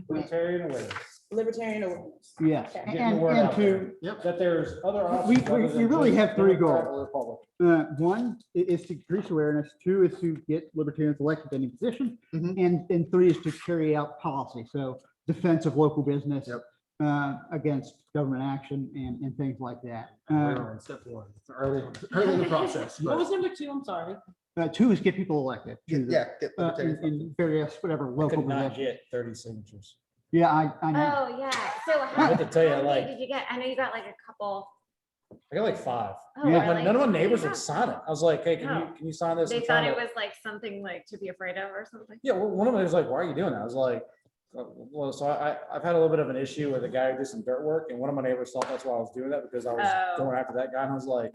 Libertarian awareness. libertarian awareness. Yes, Okay. Getting the and, word and out to, there. That there's other We- options. we- other than we really just have three Democrat goals. or Republican. one is to increase awareness, two is to get libertarians elected to any position, Mhm. and three is to carry out policy. So defense of local business Yep. against government action and things like that. We're on step one. It's early in the process. What but- was number two? I'm sorry. Two is get people elected. to the- Yeah, get in, libertarian. in various, whatever, local Could not positions. get 30 signatures. Yeah, I know. oh, yeah, so I how have to tell you, how many like- did you get? I know you got like a couple. I got like 5. Oh, Yeah. really? None of my neighbors Yeah. would sign it. I was like, hey, Oh. can you sign this? They I'm thought trying it to-" was like something like to be afraid of or something. Yeah, well, one of them was like, why are you doing that? I was like, well, so I've had a little bit of an issue with a guy who did some dirt work, and one of my neighbors thought that's why I was doing that, because I was Oh. going after that guy, and I was like,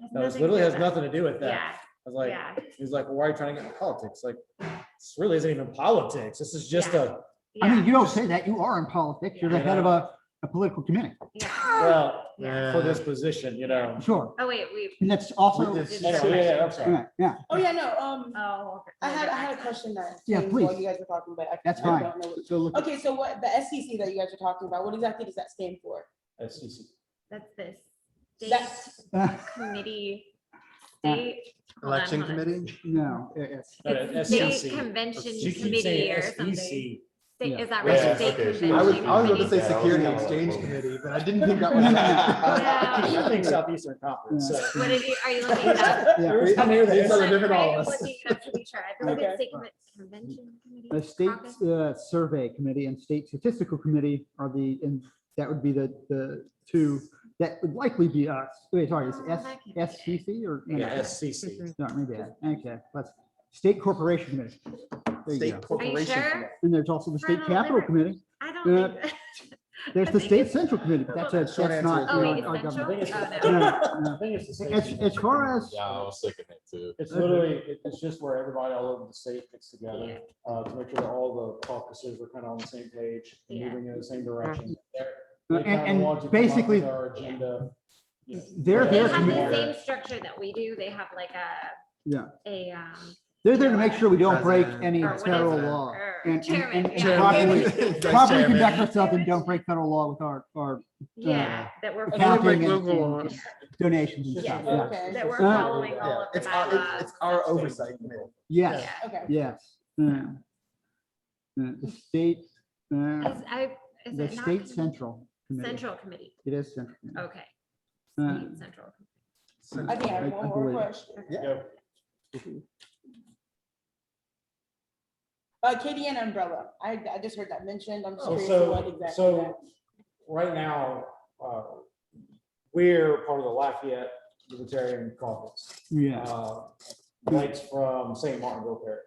Has no, this nothing to literally do has with nothing to do with that. Yeah, I was like, yeah, he's like, well, why are you trying to get into politics? Like, this really isn't even politics. This is just Yeah. I mean, yeah, you don't say that. You are in politics. You're the head of a political committee. yeah. well, Yeah. for this position, you know. Sure. Oh, wait, we, And that's also, With this- Anyway, yeah, I'm sorry. yeah, Oh, yeah, no, oh. okay. I had a question that. Yeah, came while please. You guys were talking about. That's I fine. don't know what- So look, Okay, so what, the SCC that you guys are talking about, what exactly does that stand for? SCC. That's this state That- committee, state. hold on, Election hold on. committee? no, it's, No, It's SCC. State convention She keeps committee saying or something. SEC. State- Yeah. Is that Yeah, right? State okay, she- I was convention going to committee? say Yeah, security I was- exchange committee, but I didn't think that No, no, no. was. I think Southeastern Conference. Yeah. So. What did you, are you looking it up? yeah. Every time I hear These that, are the different all I'm of us. looking it up to be sure. I believe Okay. it's state convention committee. The state caucus? survey committee and state statistical committee are and that would be the two, that would likely be us. Wait, sorry, Oh, it's that could be SCC or? no, Yeah, no, SCC. No, maybe that. Okay, let's, state corporation committee. There you State go. corporation. sure? committee. And there's also the For state the capital liber- committee. I don't Uh, think. There's I the think state it's- central committee, but that's Short not. answer Oh, is wait, our it's central? government. it's- Oh, no. No, no. I think it's the same. As far as, Yeah, I was thinking that too. It's literally, it's just where everybody all over the state gets Yeah. together, to make sure that all the caucuses are kind of on the same page and Yeah. moving in the same direction. and, and basically, Our agenda. you know, they're They there have to the make, same structure that we do. They have like yeah, a, they're there to make sure we don't break President. any Or what is federal it? law. or And chairman. and yeah. properly, Vice properly chairman. conduct ourselves and don't break federal law with our Yeah, that we're. accounting and local and laws. donations and Yeah. stuff, yeah. Okay. That we're Uh, following all Yeah, of the it's our, bylaws. it's our oversight committee. Yes, Yeah. Okay. yes. The state, Is the it not state committee? central committee. Central committee? It is central. committee. Okay. Uh, State central. I think I have I one more believe. question. Yeah. Katie and umbrella. I just heard that mentioned. I'm just Oh, curious what so, exactly. so right now, we're part of the Lafayette Libertarian Caucus. Yeah, Blake's from St. Martinville Parish,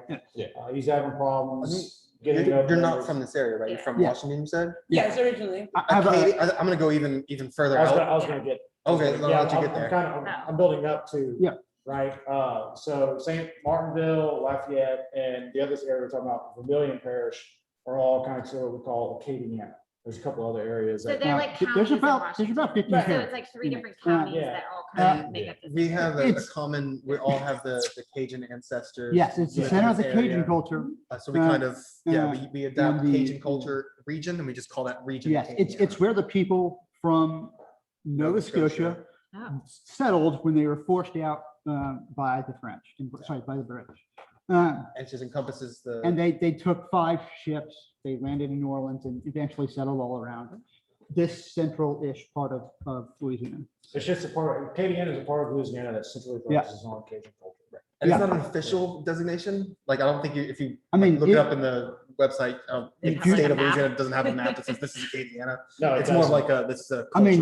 right? Yeah. He's having problems getting. You're up not there. from this area, right? You're from Yeah. Washington, you said? Yes, originally. I have a, Katie, I'm gonna go even further I was out. gonna get. Okay, Yeah, I'll let you I'm get there. kind of, I'm building up to. Yeah. Right, so St. Martinville, Lafayette, and the other area we're talking about, Vermilion Parish, are all kind of sort of what we call Acadiana. There's a couple other areas So that. they're like There's counties in about 15 Washington. So parishes it's like 3 in it. different counties yeah. that all kind of make up. this We area. have a It's- common, we all have the Cajun ancestors. Yes, it's the live in center of the this Cajun area. culture. So we kind of, yeah, uh, we adapt and the- Cajun culture region and we just call that region. Yes, it's where the people from Nova Scotia Oh. settled when they were forced out by the French, sorry, by the British. Uh, It just encompasses the. And they took 5 ships, they landed in New Orleans and eventually settled all around this central-ish part of Louisiana. It's just a part, Acadiana is a part of Louisiana that centrally Yeah. focuses on Cajun culture. And it's Yeah. not an official designation. Like, I don't think if you I mean, look it up in the website, It each has like state a of map. Louisiana doesn't have a map that says this is Acadiana. No, It's more of like this is a I mean-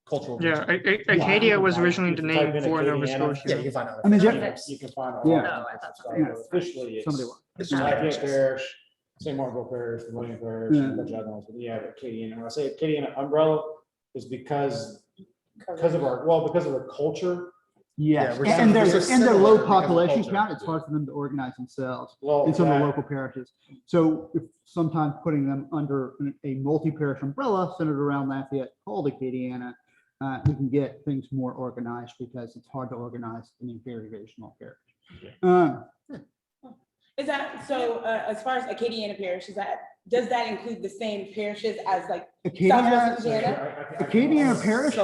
cultural. Yeah, region. Acadia was originally the If you type name in for Nova Acadiana, Yeah, you Scotia. can find out. I mean, You there- can- you can find. Yeah. all Oh, I kinds thought of stuff, somebody but was- officially, Somebody it's was. It's Lafayette just- Parish, St. Martinville Parish, Vermilion Parish, and a bunch of other ones, but yeah, Acadian. And when I say Acadian umbrella, is because of our, because of the culture. Yes, Yeah, we're and their similar low because of population culture. count, it's hard for them to organize themselves Well, in some of the that- local parishes. So if sometimes putting them under a multi-parish umbrella centered around Lafayette called Acadiana, we can get things more organized because it's hard to organize in a very, very small parish. Is that, so, as far as Acadiana Parish, does that include the same parishes as like Acadiana, Southwest Louisiana? Acadiana Parish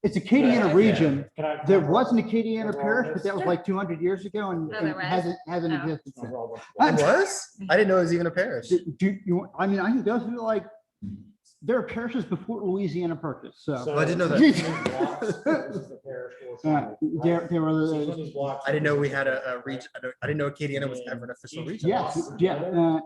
it's Acadiana region. Can I- There was an Acadiana parish, but that was like 200 years ago and Oh, there and was? hasn't Oh. existed since. It was? I didn't know it was even a parish. I mean, I can go through like, there are parishes before Louisiana purchase, so. I didn't know that. There were, I didn't know we had a region. I didn't know Acadiana was ever an official region. yes, yeah,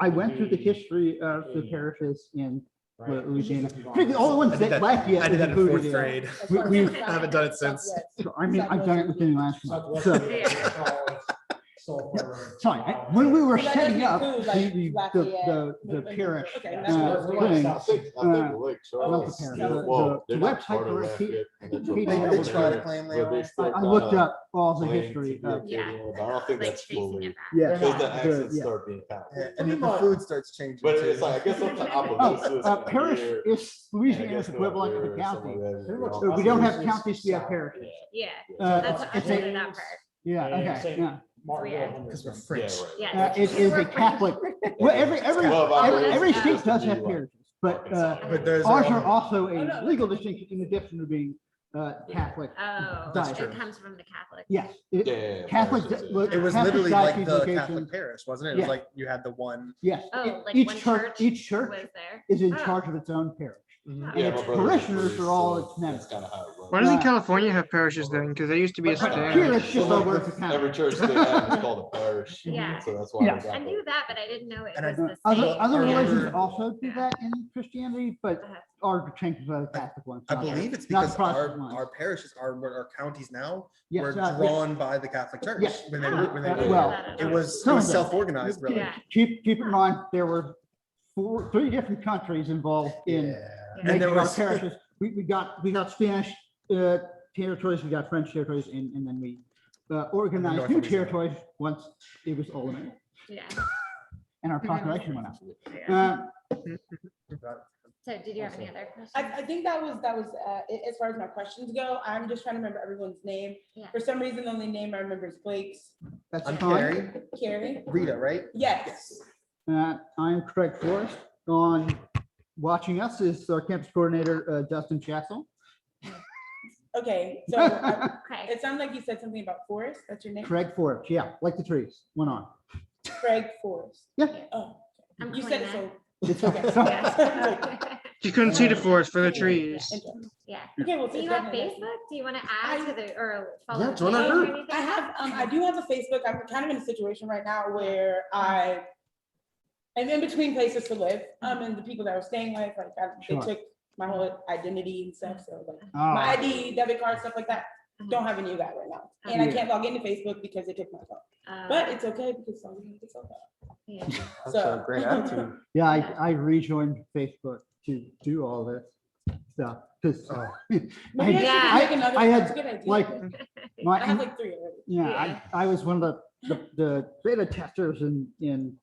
I went through the history of the parishes in Louisiana. All the I ones did that that- Lafayette I did that in included 4th in. grade. As far as We- Southwest, I haven't done it since. Southwest. I mean, I've done it within the last month. So, Southwest. sorry, when we were Well, that setting doesn't up include, like, the Lafayette, parish. Okay, Yeah. that's what- thing, I think Lake not Charles. the parish, yeah, the- well, the they're not website part of for Lafayette, and that's what Acadiana they was try to trying- claim they are. I looked up all the history of, Yeah. But I don't think Like that's tracing fully, it back. yeah. They're because not. the accents yeah. start being counted. Yeah, and then the food starts changing. But too. it's like, I guess up to Oh, Opelousas. parish here, is and I Louisiana's guess equivalent of a there, some county. of that is Pretty much wrong. So we don't have counties, we have parishes. Yeah, Uh, that's, I it's heard a- that part. Yeah, And okay, St. yeah. Martinville, Because we're Yeah, French. right. Yeah. It is a Catholic, well, every state does have parishes, but But those ours are are also a legal distinction in addition to being Catholic. Oh, That's it true. comes from the Catholic. Yes. Yeah. Catholic. parishes, look, It was Catholic literally like diocese the locations- Catholic parish, wasn't it? It was Yeah. like you had the one. Yes. Oh, like Each one church, each church Was there? is in Oh. charge of its own parish. Mhm. Oh. And Yeah, its my brother was parishioners priest, are all so its members. That's kind of how it runs. Why doesn't California have parishes then? Because they used to be a But state. here it's just So, over like, the county. Every church they have is called a parish. Yeah. So that's why. Yeah. they got I the- knew that, but I didn't know it And I- was the Other, same. other I religions remember- also do Yeah. that in Christianity, but Uh-huh. are changed by the Catholic ones. I not the- believe it's not the because Protestant our ones. parishes our counties now Yes, were yeah. drawn by the Catholic Church. Yes. When they Oh, when they Uh, were- well, it was some of them. self-organized, really. Yeah. Keep in mind, there were 3 different countries involved in Yeah. Yeah. And there making our was parishes. We got Spanish territories, we got French territories, and then we organized North new Louisiana. territories once it was all in, Yeah. and our population went up. Yeah. Uh, So did you have any other questions? I think that was as far as my questions go. I'm just trying to remember everyone's name. Yeah. For some reason, the only name I remember is Blake's. That's I'm fine. Carrie. Carrie. Rita, right? Yes. I'm Craig Forrest. On watching us is our campus coordinator, Dustin Chassel. Okay. So Okay. it sounds like you said something about Forrest. That's your name? Craig Forrest, yeah, like the trees, went on. Craig Forrest. Yeah. Oh, I'm you said it Kalina. so. It's Okay. sorry. Yeah. You couldn't see the forest for the trees. Interesting. Yeah. Okay, well, Do you have Facebook? Do you want to add to the, or follow? Yeah, the join our page or group. anything? I have, I do have a Facebook. I'm kind of in a situation right now where I'm in between places to live. And the people that I was staying with, like, they Sure. took my whole identity and stuff. So like Oh, my ID, debit card, stuff like that. Don't have any of that right now. And I Yeah. can't log into Facebook because they took my phone. But it's okay because I'm gonna get sold out. Yeah. That's So- a great attitude. yeah, I rejoined Facebook to do all this stuff. 'cause Oh. Maybe I I- should Yeah. make another. I had, that's a good idea. like, I have like 3 already. yeah, Yeah. I was one of the beta testers in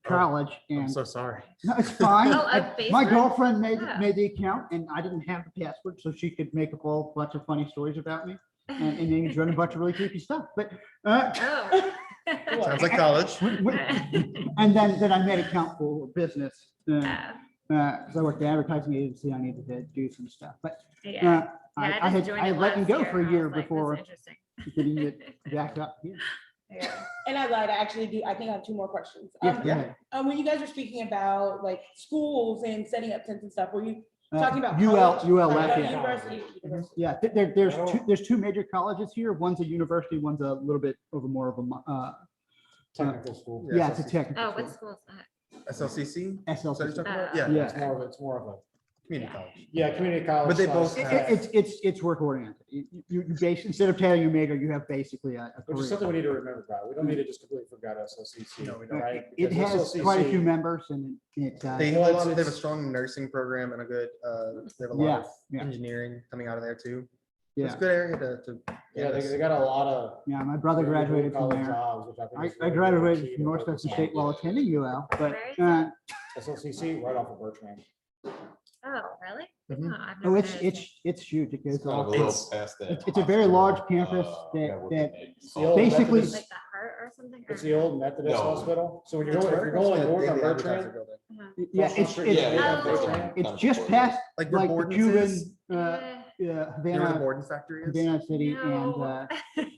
college I'm and so sorry. no, it's fine. Oh, of My Facebook? girlfriend made, Oh. made the account and I didn't have the password, so she could make up a bunch of funny stories about me. And then you run a bunch of really creepy stuff, but, Oh. Sounds like college. and then I made account for business. Oh, Because I worked at an advertising agency, I needed to do some stuff, but yeah. I Yeah, I just had, joined I it had let him last go for a and I year was like, before "That's interesting." getting it back up here. Yeah. And I lied, I actually do, I think I have 2 more questions. Yeah. When you guys were speaking about like schools and setting up tents and stuff, were you Uh, talking about? UL, college? UL, No, yeah. University. Yeah, there's two major colleges here. One's a university, one's a little bit over more of a, Technical school. yeah, it's a technical. Oh, what school. school is that? SLCC? Is that what you're SLC. talking about? Uh, Yeah, Yeah. It's more of a, community Yeah. college. yeah, community college. But they slash both tech, have- It's work oriented. You base, instead of telling your major, you have basically a Which career. is something we need to remember about. We don't need to just completely forget SLCC. No, we don't. right? It Because has quite a few SLCC members and it, They Well, have a it's- lot, they have a it's- strong nursing program and a good, they have a Yeah, lot of yeah. engineering coming out of there too. It's a yeah, good area to. Yeah, they got a lot of. yeah, my brother graduated from college there. jobs, which think I is I really graduated key from to Northwestern focus on. State while attending UL, but, Where is it? SLCC right off of Bertrand. Oh, really? Mhm. Oh, I've oh, never it's, noticed it's huge. It goes It's kind of off. a little It's- past that. it's a very large campus hospital, that- what that they make. It's the old Basically- it. Methodist- Like the heart or something? It's or- the old Methodist No. hospital. So when you're It's going, if right you're across going from the north on Daily Advertiser Bertrand, building. Uh-huh. Yeah, Across the it's, street, it's, Yeah, yeah, Oh. Bertrand, it's kind of just before past Like where like the Borden's Cuban, is, Havana, where the Borden factory is. Havana City and, No.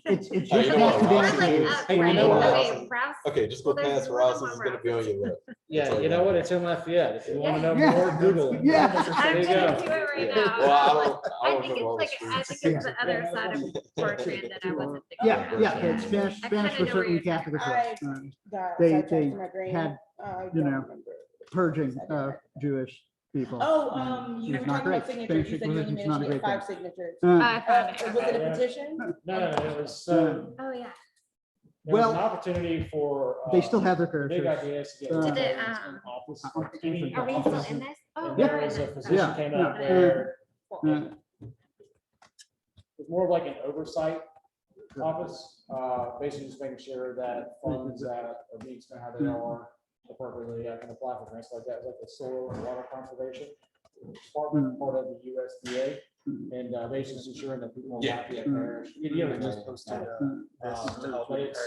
it's Oh, just you know past what Havana Rouse City. is? Hey, you and, know what Okay, Rouse. Okay, just go Well, there's past more than Rouse's, one it's gonna be on your left. yeah, you know what? It's in Lafayette. If you want to know Yeah. more, Google it. Yeah. I'm There you gonna go. do it right Yeah. now. Well, I don't I think remember it's all the like, I streets. think it's the other side of Bertrand that I wasn't thinking. Yeah, yeah, of. but Spanish, I Spanish kinda was know where certainly you're Catholic as well. I- Got They- sidetracked they in my brain. had, I you don't know, remember. Purging of Jewish people. Oh, you It's were not talking about great. signatures. You Spanish said you only Inquisition's managed not to a get great 5 thing. signatures. I found it. Was it a Yeah. petition? No, it was, Oh, yeah. there was an Well, opportunity for. They still have their the big parishes. idea is to get. Did it, Republicans in office, Are any Are we office. still in this? Oh, And we're there in was a this. position Yeah, came yeah. up where Yeah. it's more of like an oversight office, basically just making sure that funds that are being spent how they are appropriately, can apply for grants like that, like the soil and water conservation department, part of the USDA, and basically just ensuring that people in Yeah. Lafayette Parish, you know, just post that. But it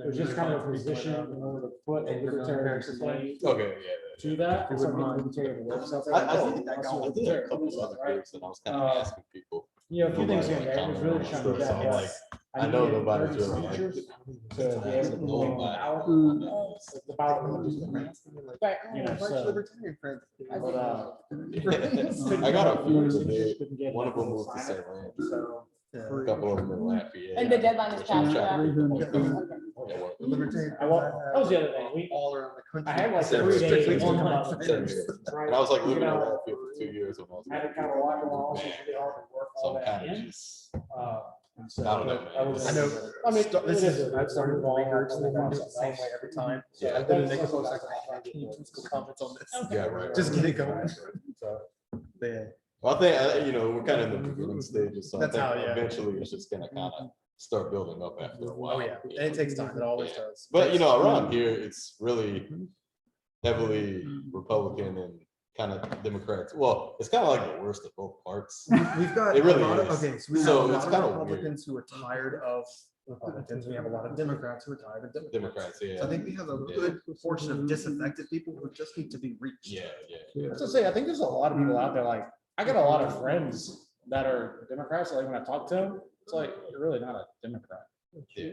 was just kind of a position in order to put a libertarian name Okay, yeah. to that, and some libertarian websites. I did a couple of other groups and I was kind of asking people. You know, a few things in like, there, it was really trying to do so I'm that. like, I know nobody's really like. Signatures to be able to Nobody. go out. Mm. The ballot will just go around. Right. You know, Bunch so- of libertarian friends. But, I got a few today. One of them moved to Sign it. St. Lance, So, Yeah. a couple of them in Lafayette. And the deadline is passed. for that? Yeah, well, The libertarian. I wa- friends that was the other thing. We- All around the country. I had like Seven 3 years. days. Strictly on online. my- 7 years. Right. And I was like living You in know, Lafayette for 2 years. when I was Had to living kind of there. walk along, so it's really hard to work So all I'm that kind of in. just, And so I don't know, man. that was- I know. I mean, This it is, I've started involved research in and the I'm doing it the same process. way every time. Yeah. I didn't make a That's post, what like, I'm can you please go comments on this? Okay. yeah, right. Just right, get it right, going. right. So, Yeah. Well, I think, we're kind of in the beginning stages, so I That's think how, yeah. eventually it's just gonna kind of start building up after a while. Oh, yeah. And it takes time. It always Yeah. does. But, around here, it's really heavily Republican and kind of Democrats. Well, it's kind of like the worst of both parts. We've got It really a lot of, is. okay, so we have So a it's lot kinda of Republicans who are tired of Republicans. We have a lot of Democrats who are tired of Democrats. Democrats, yeah. So I think we have a Yeah. good portion of disaffected people who just need to be reached. Yeah, I yeah. was gonna say, I think there's a lot of people out there, like, I got a lot of friends that are Democrats, like when I talk to them, it's like, you're really not a Democrat. Yeah.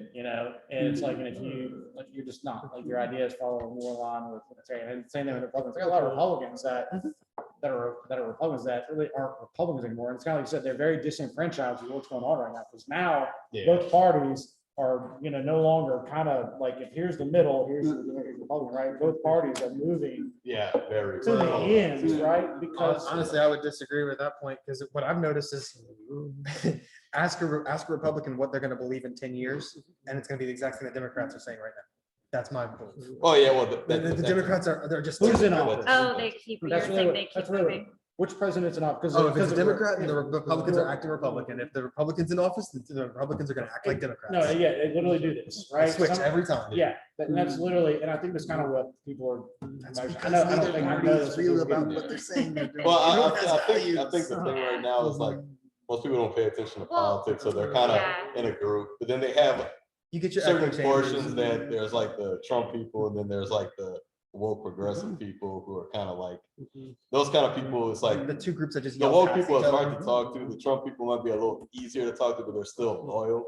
And it's like, and if you, like, you're just not, like, your ideas follow more along with libertarian, and same thing with Republicans, I got a lot of Republicans that are Republicans that really aren't Republicans anymore, and it's kind of like you said, they're very disenfranchised with what's going on right now, because now Yeah. both parties are, no longer kind of like, if here's the middle, here's the Republican, right? Both parties are moving Yeah, very. to the well. ends, right? Because Honestly, I would disagree with that point because what I've noticed is ask a Republican what they're going to believe in 10 years, and it's going to be the exact thing that Democrats are saying right now. That's my belief. Oh, yeah, well. The Democrats they're just. Who's in typical. office? Oh, they keep, you're That's really saying what- they keep that's really what- moving. which president's in office? Oh, if it's a Democrat and the Republicans are acting Republican, if the Republic's in office, the Republicans are gonna act like Democrats. No, yeah, they literally do this, They right? switch Some- every time. Yeah, that's literally, and I think that's kind of what people are. That's I because know, I don't neither think I party know is this. real is about getting what there. they're saying they're doing. Well, Everyone has I think the values. thing right now is like, most people don't pay attention to Well, politics, so they're kind of yeah. in a group, but then they have You get your echo certain chambers. portions that there's like the Trump people, and then there's like the woke progressive people who are kind of like, those kind of people, it's like, The two groups that just. the yell woke past people each is other. hard to talk to, the Trump people might be a little easier to talk to, but they're still loyal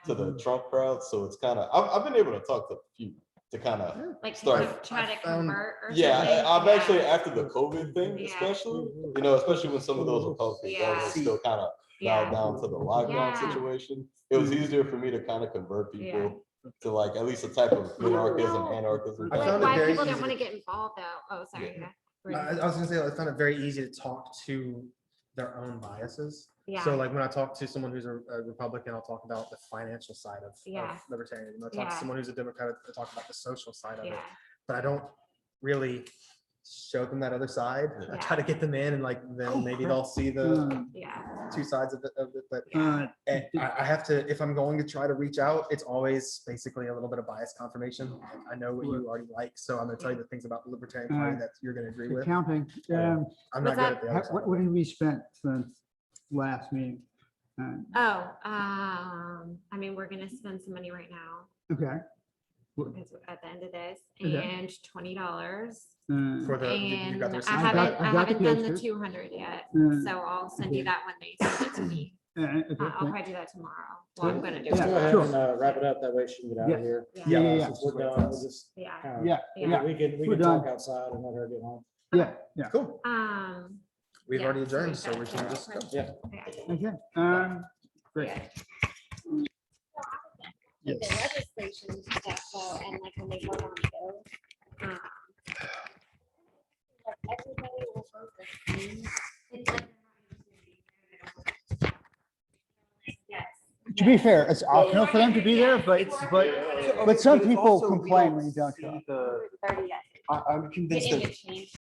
to the Trump crowd, so it's kind of, I've been able to talk to a few to kind of, Like Start. to try to I found- convert or yeah, something? I've Yeah. actually, after the COVID thing Yeah. especially, you know, especially when some of those Republican Yeah. governors still kind of Yeah. bowed down to the lockdown Yeah. situation, it was easier for me to kind of convert Yeah. people to like at least a type of minarchism, know. anarchism. I Like found it why very people don't easy want to to- get involved though? Oh, sorry. Yeah. I was gonna say, I found it very easy to talk to their own biases. Yeah. So like when I talk to someone who's a Republican, I'll talk about the financial side of Yeah. libertarianism. I talk Yeah. to someone who's a Democrat, I talk about the social side of it. Yeah. But I don't really show them that other side. I try to get them in and like, then maybe they'll see the Yeah. two sides of it, but Uh, I have to, if I'm going to try to reach out, it's always basically a little bit of bias confirmation. I know what you already like, so I'm gonna tell you the things about the Libertarian Party that you're gonna agree with. Accounting, I'm Was not good at the other side. what have we spent since last meeting? Oh, I mean, we're gonna spend some money right now Okay. because we're at the end of this Okay. and $20. For the, you And got the I receipt? have- haven't, I I got the haven't done the posters. 200 yet, Uh, so I'll send you okay. that when they send it to me. Okay, I'll okay. probably do that tomorrow. Well, I'm gonna do Let's go Yeah, it. ahead sure. and wrap it up, that way she can get out Yeah. of here. Yeah. Yeah. Since we're done, we'll just Yeah. kind of, Yeah, Yeah. we can We're done. talk outside and let her get home. yeah, yeah. Cool. We've Yeah, already so adjourned, we've so got we can to- just go. Yeah. Okay, great. Yeah. Yes. The legislation stuff, so, and like when they vote on bills, like everybody will vote the same. It's like. Yes. To be fair, it's optional for them to be there, but some people complain when you don't show up. 30 yes. I'm The convinced that image change.